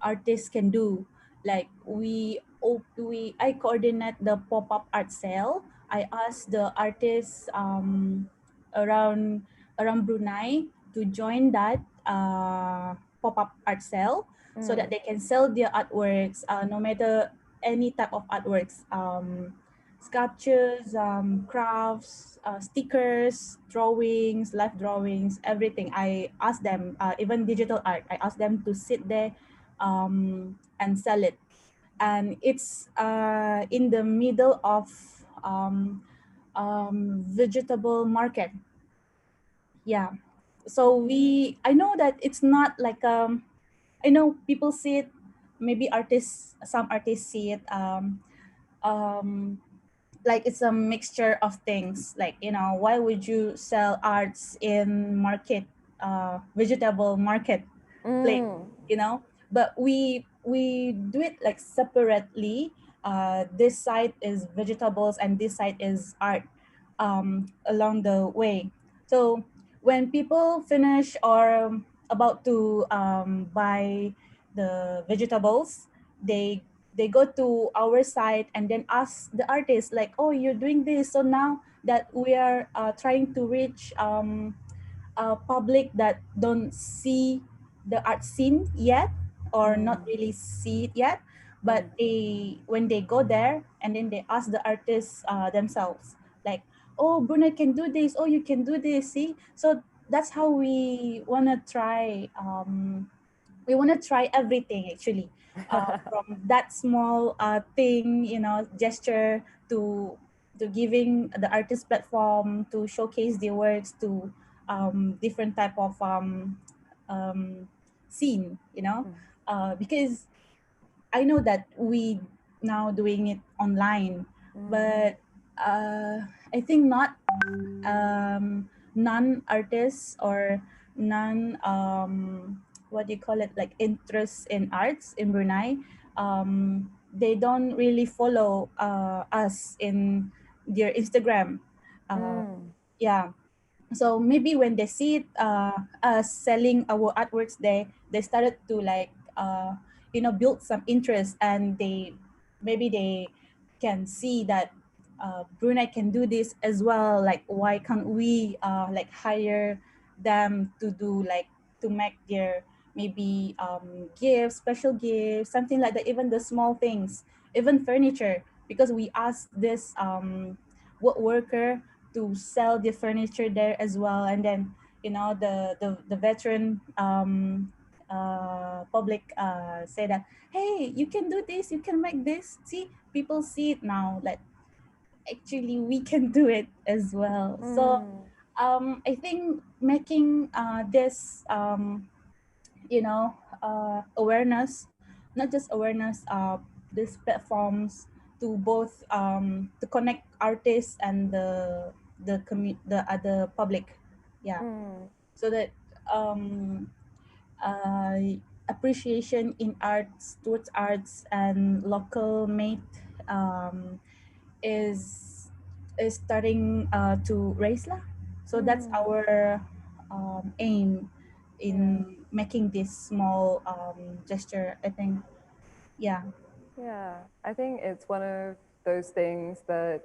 artists can do. Like I coordinate the pop-up art sale. I asked the artists around Brunei to join that pop-up art sale, so that they can sell their artworks, no matter any type of artworks, sculptures, crafts, stickers, drawings, live drawings, everything. I asked them, even digital art, I asked them to sit there and sell it. And it's in the middle of vegetable market. Yeah. So I know that it's not like, I know people see it, maybe some artists see it like it's a mixture of things. Like, why would you sell arts in market, vegetable market place, but we do it like separately. This side is vegetables and this side is art, along the way. So when people finish or about to buy the vegetables, they go to our site and then ask the artist, like, oh, you're doing this, so now that we are trying to reach public that don't see the art scene yet, or not really see it yet, but when they go there and then they ask the artists themselves, like, oh, Brunei can do this, oh, you can do this, see. So that's how we want to try, everything actually, from that small thing, gesture, to giving the artist platform to showcase their works, to different type of scene, because I know that we now doing it online, but I think not non-artists or non what do you call it, like interest in arts in Brunei, they don't really follow us in their Instagram. Yeah, so maybe when they see it, us selling our artworks, they started to like build some interest, and maybe they can see that Brunei can do this as well. Like, why can't we like hire them to do, like, to make their maybe gifts, special gifts, something like that, even the small things, even furniture, because we asked this worker to sell the furniture there as well. And then the veteran public say that, hey, you can do this, you can make this, see, people see it now, like actually we can do it as well. So I think making this awareness, not just awareness, these platforms, to both to connect artists and the other public, yeah, so that uh, appreciation in arts, towards arts and local made, is starting to raise lah. So that's our aim in making this small gesture. I think, yeah. Yeah, I think it's one of those things that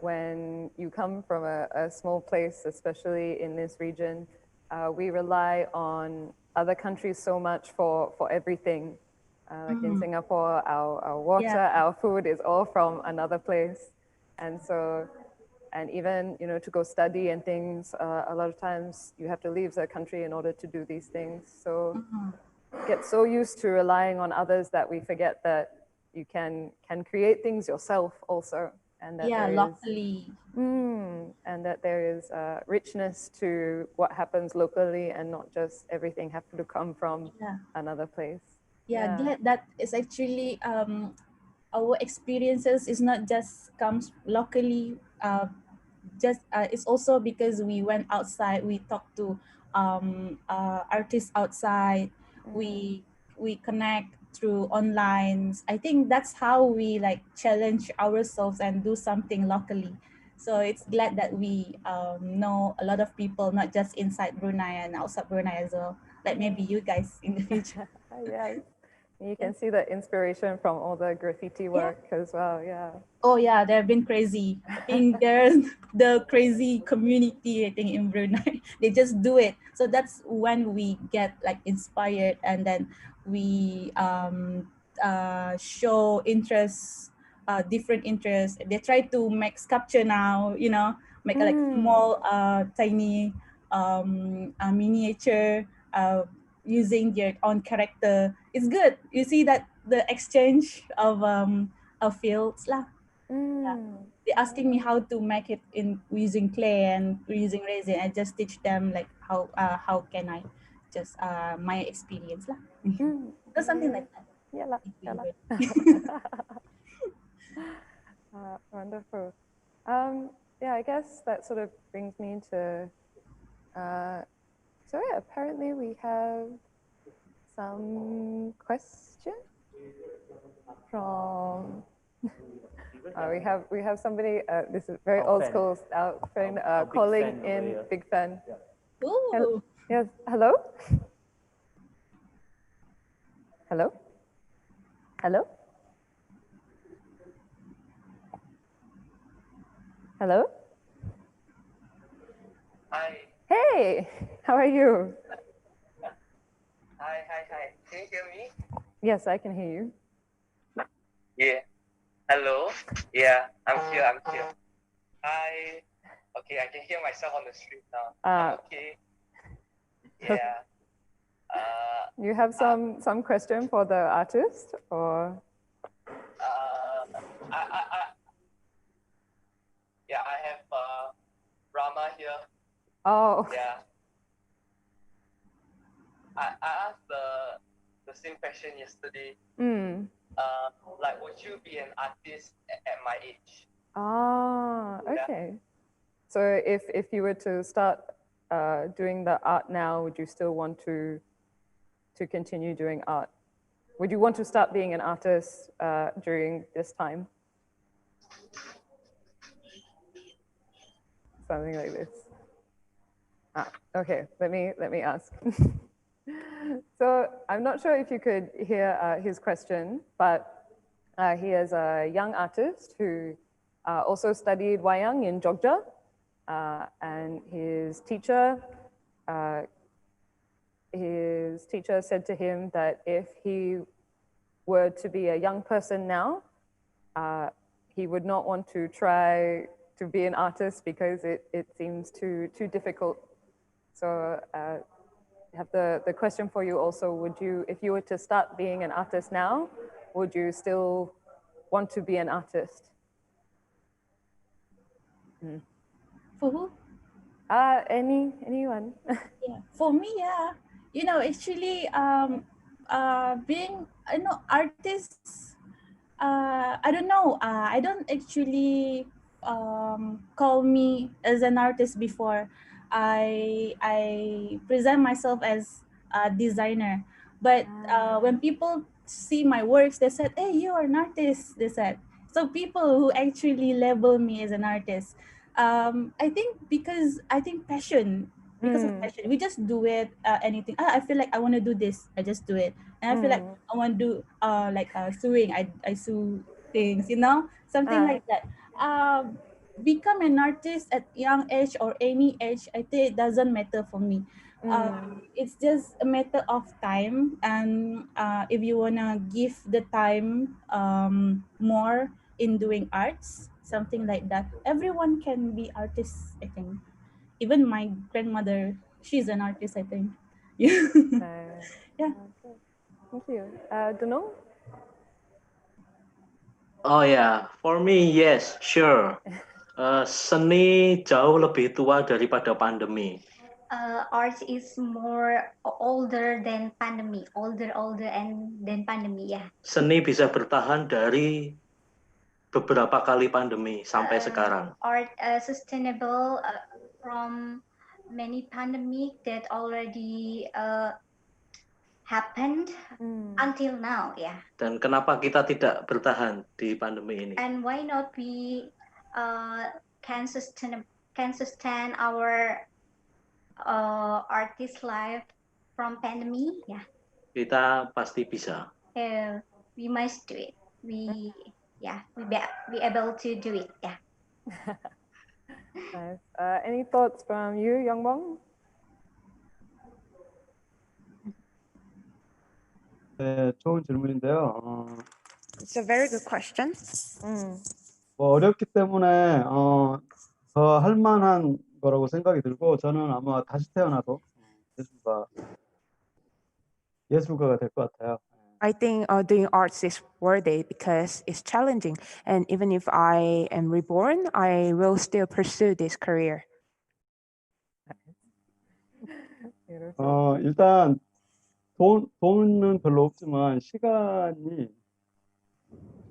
when you come from a small place, especially in this region, we rely on other countries so much for everything. Like in Singapore, our water, our food is all from another place. And so, and even, you know, to go study and things, a lot of times you have to leave the country in order to do these things. So get so used to relying on others that we forget that you can create things yourself also, and that locally. And that there is richness to what happens locally, and not just everything have to come from another place. Glad that is actually our experiences is not just comes locally. It's also because we went outside, we talked to artists outside, we connect through online. I think that's how we like challenge ourselves and do something locally. So it's glad that we know a lot of people, not just inside Brunei and outside Brunei as well, like maybe you guys in the future. Yes. You can see the inspiration from all the graffiti work as well, Oh yeah, they've been crazy. I think there's the crazy community, I think, in Brunei. They just do it. So that's when we get like inspired, and then we show interests, different interests. They try to make sculpture now, you know, make like small, tiny miniature using their own character. It's good. You see that the exchange of fields lah. Yeah. They're asking me how to make it in using clay and using resin. I just teach them like how can I just my experience lah. So something like that. Wonderful. Yeah, I guess that sort of brings me to so yeah, apparently we have some question from we have somebody, this is very old school, our friend calling in, big fan. Ooh. Yes, hello? Hello? Hello? Hello? Hi. Hey, how are you? Hi. Can you hear me? Yes, I can hear you. Yeah. Hello. Yeah, I'm here. Hi. Okay, I can hear myself on the street now. Okay. Yeah. You have some question for the artist, or? I have Rama here. Oh. Yeah. I asked the same question yesterday. Like, would you be an artist at my age? Okay. So if you were to start doing the art now, would you still want to continue doing art? Would you want to start being an artist during this time? Something like this. Okay, let me ask. So I'm not sure if you could hear his question, but he is a young artist who also studied wayang in Jogja, and his teacher said to him that if he were to be a young person now, he would not want to try to be an artist because it seems too difficult. So I have the question for you also, would you, if you were to start being an artist now, would you still want to be an artist? For who? Anyone. Yeah, for me, yeah. You know, actually, being, artists, I don't know. I don't actually call me as an artist before. I present myself as a designer. But when people see my works, they said, "Hey, you are an artist." They said. So people who actually label me as an artist, I think because I think passion because of passion. We just do it, anything. I feel like I want to do this. I just do it. And I feel like I want to do like sewing. I sew things, something like that. Become an artist at young age or any age, I think it doesn't matter for me. It's just a matter of time, and if you wanna give the time more in doing arts, something like that, everyone can be artists, I think. Even my grandmother, she's an artist, I think. Yeah. Yeah. Thank you. Dunung? Oh ya, for me yes, sure. Seni jauh lebih tua daripada pandemi. Art is more older than pandemic, older and than pandemic. Yeah. Seni bisa bertahan dari beberapa kali pandemi sampai sekarang. Art sustainable from many pandemic that already happened until now. Yeah. Dan kenapa kita tidak bertahan di pandemi ini? And why not we can sustain our artist life from pandemic? Yeah. Kita pasti bisa. We must do it. We able to do it. Yeah. Nice. Any thoughts from you, Youngbong? 네, 좋은 질문인데요. It's a very good question. 뭐 어렵기 때문에 더 할 만한 거라고 생각이 들고, 저는 아마 다시 태어나도 예술가가 될 것 같아요. I think doing arts is worthy because it's challenging, and even if I am reborn, I will still pursue this career. 일단 돈은 별로 없지만 시간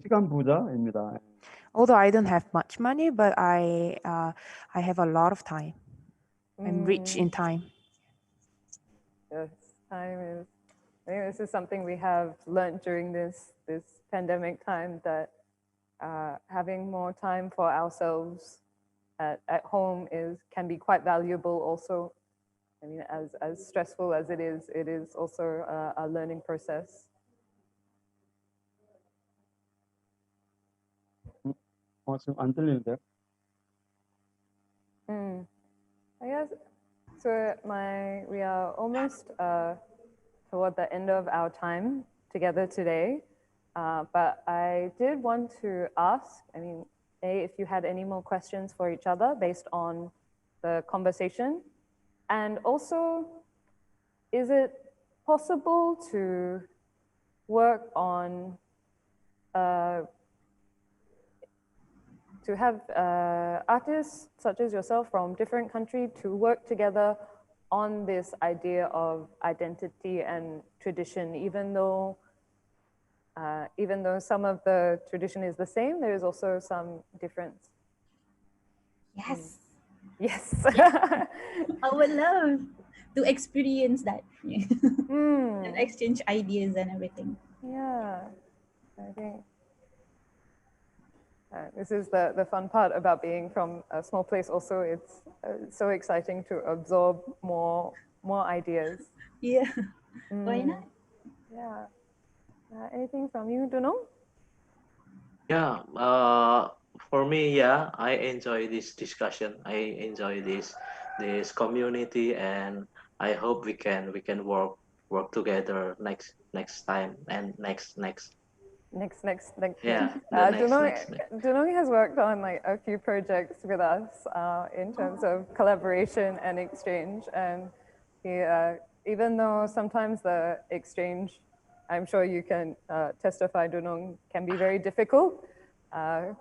부자입니다. Although I don't have much money, but I have a lot of time. I'm rich in time. Yes, time is. I think this is something we have learned during this pandemic time, that having more time for ourselves at home can be quite valuable also. I mean, as stressful as it is also a learning process. 지금 안 들리는데요? I guess so. We are almost toward the end of our time together today, but I did want to ask. I mean, if you had any more questions for each other based on the conversation, and also, is it possible to work on to have artists such as yourself from different countries to work together on this idea of identity and tradition, even though some of the tradition is the same, there is also some difference. Yes. Yes. I would love to experience that. And exchange ideas and everything. Yeah, I think this is the fun part about being from a small place. Also, it's so exciting to absorb more ideas. Yeah, why not? Yeah. Anything from you, Dunung? Yeah, for me, yeah, I enjoy this discussion. I enjoy this community, and I hope we can work together next time and next. Yeah, Dunung has worked on like a few projects with us in terms of collaboration and exchange, and he, even though sometimes the exchange, I'm sure you can testify, Dunung, can be very difficult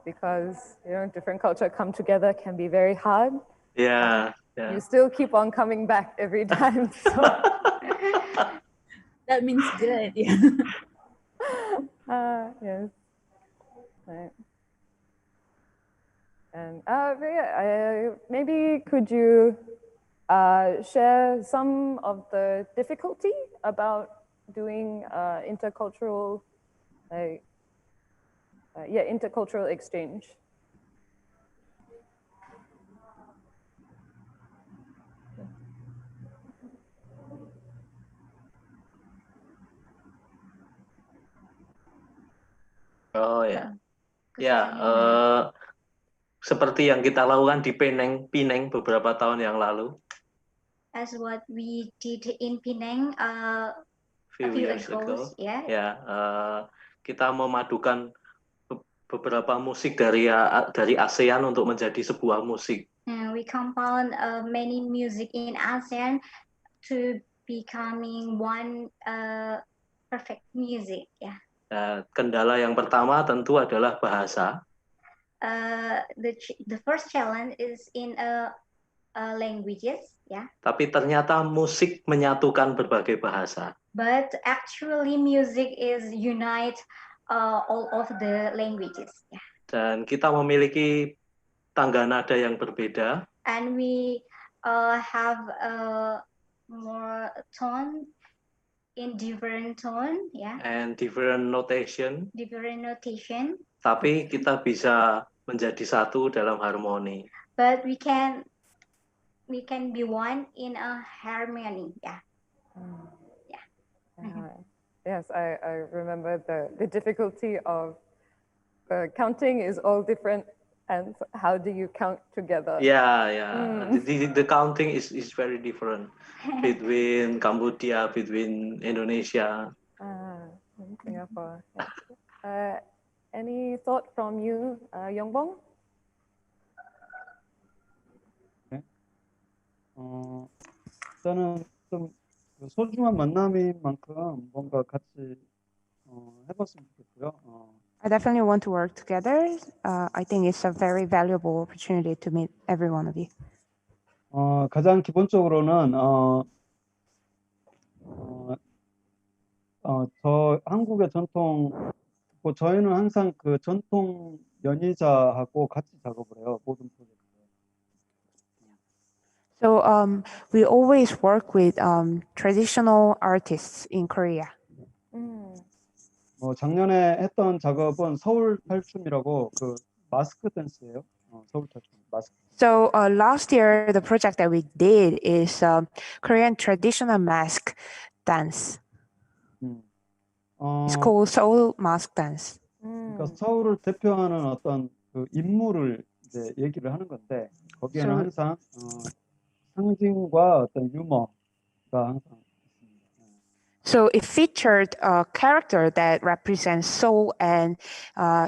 because different culture come together can be very hard. Yeah. You still keep on coming back every time. So. That means good. Yeah. Yes. Right. And maybe could you share some of the difficulty about doing intercultural, intercultural exchange? Oh ya, ya. Seperti yang kita lakukan di Penang beberapa tahun yang lalu. As what we did in Penang a Few few years ago. yeah. Ya, kita memadukan beberapa musik dari ASEAN untuk menjadi sebuah musik. We compound many music in ASEAN to becoming one perfect music. Yeah. Kendala yang pertama tentu adalah bahasa. The first challenge is in languages. Yeah. Tapi ternyata musik menyatukan berbagai bahasa. But actually, music is unite all of the languages. Yeah. Dan kita memiliki tangga nada yang berbeda. And we have more tone in different tone, yeah. And different notation. Different notation. Tapi kita bisa menjadi satu dalam harmoni. But we can be one in a harmony, yeah. Yes, I remember the difficulty of counting is all different, and how do you count together? Yeah. The counting is very different between Cambodia, between Indonesia. Singapore. Any thought from you, Youngbong? 저는 좀 소중한 만남인 만큼 뭔가 같이 해봤으면 좋겠고요. I definitely want to work together. I think it's a very valuable opportunity to meet every one of you. 가장 기본적으로는 저 한국의 전통, 저희는 항상 그 전통 연희자하고 같이 작업을 해요. 모든 프로젝트. So we always work with traditional artists in Korea. 작년에 했던 작업은 서울 탈춤이라고 그 마스크 댄스예요. 서울 탈춤 마스크. So last year, the project that we did is Korean traditional mask dance. It's called Seoul Mask Dance. 그러니까 서울을 대표하는 어떤 그 인물을 이제 얘기를 하는 건데 거기에는 항상 상징과 어떤 유머가 항상. So it featured a character that represents Seoul, and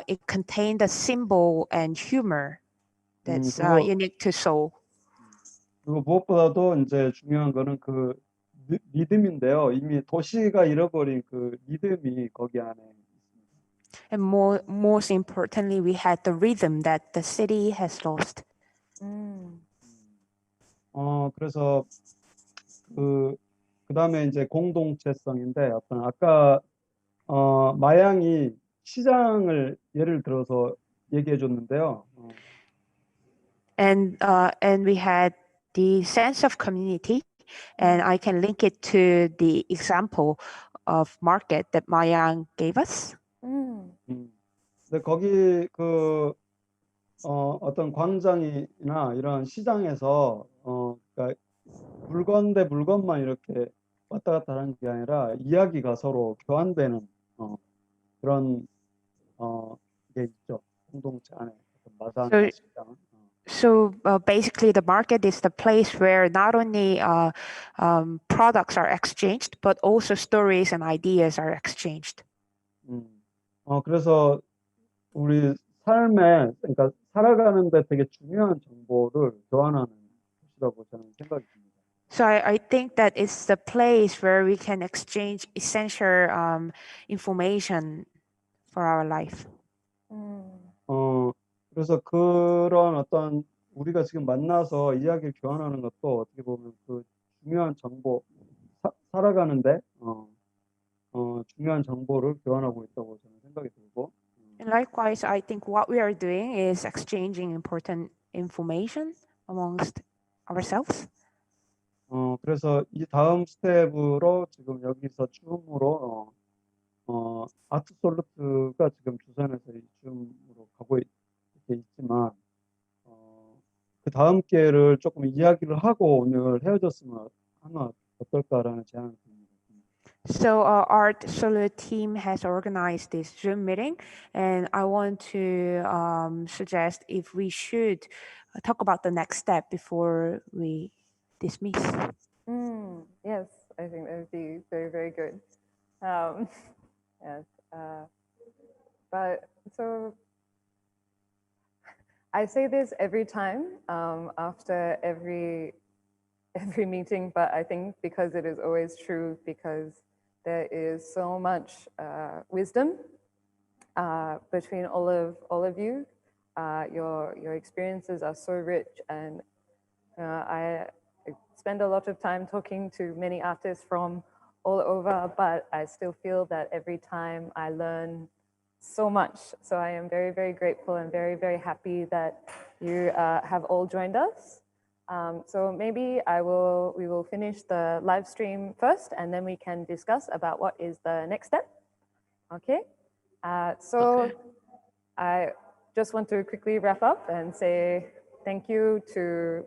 it contained a symbol and humor that's unique to Seoul. 그리고 무엇보다도 이제 중요한 거는 그 리듬인데요. 이미 도시가 잃어버린 그 리듬이 거기 안에 있습니다. And most importantly, we had the rhythm that the city has lost. 그래서 그다음에 이제 공동체성인데 어떤 아까 마양이 시장을 예를 들어서 얘기해 줬는데요. And we had the sense of community, and I can link it to the example of market that Mayang gave us. 근데 거기 어떤 광장이나 이런 시장에서 그러니까 물건 대 물건만 이렇게 왔다 갔다 하는 게 아니라 이야기가 서로 교환되는 그런 게 있죠. 공동체 안에 마사나 시장. So basically, the market is the place where not only products are exchanged, but also stories and ideas are exchanged. 그래서 우리 삶에 그러니까 살아가는데 되게 중요한 정보를 교환하는 곳이라고 저는 생각이 듭니다. So I think that it's the place where we can exchange essential information for our life. 그래서 그런 어떤 우리가 지금 만나서 이야기를 교환하는 것도 어떻게 보면 그 중요한 정보 살아가는데 중요한 정보를 교환하고 있다고 저는 생각이 들고. And likewise, I think what we are doing is exchanging important information amongst ourselves. 그래서 이 다음 스텝으로 지금 여기서 줌으로 아트솔루트가 지금 주선에서 이 줌으로 가고 있지만 그 다음 기회를 조금 이야기를 하고 오늘 헤어졌으면 하면 어떨까라는 제안을 드립니다. So Artsolute team has organized this Zoom meeting, and I want to suggest if we should talk about the next step before we dismiss. Yes, I think that would be very, very good. Yes, but so I say this every time after every meeting, but I think because it is always true, because there is so much wisdom between all of you. Your experiences are so rich, and I spend a lot of time talking to many artists from all over, but I still feel that every time I learn so much. So I am very, very grateful and very, very happy that you have all joined us. So maybe we will finish the live stream first, and then we can discuss about what is the next step. Okay. So I just want to quickly wrap up and say thank you to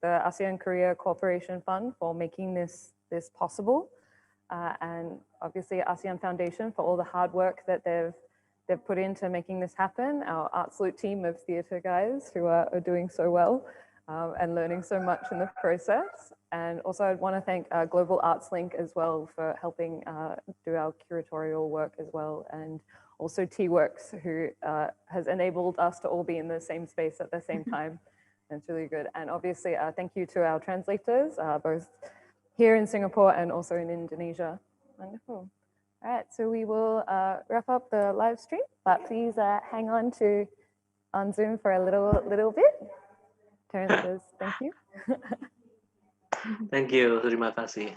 the ASEAN Korea Cooperation Fund for making this possible, and obviously ASEAN Foundation for all the hard work that they've put into making this happen. Our Artsolute team of theatre guys who are doing so well and learning so much in the process. And also I'd want to thank Global Arts Link as well for helping do our curatorial work as well, and also T-Works, who has enabled us to all be in the same space at the same time. And it's really good. And obviously thank you to our translators, both here in Singapore and also in Indonesia. Wonderful. All right, so we will wrap up the live stream, but please hang on Zoom for a little bit. Terence says thank you. Thank you. Terima kasih.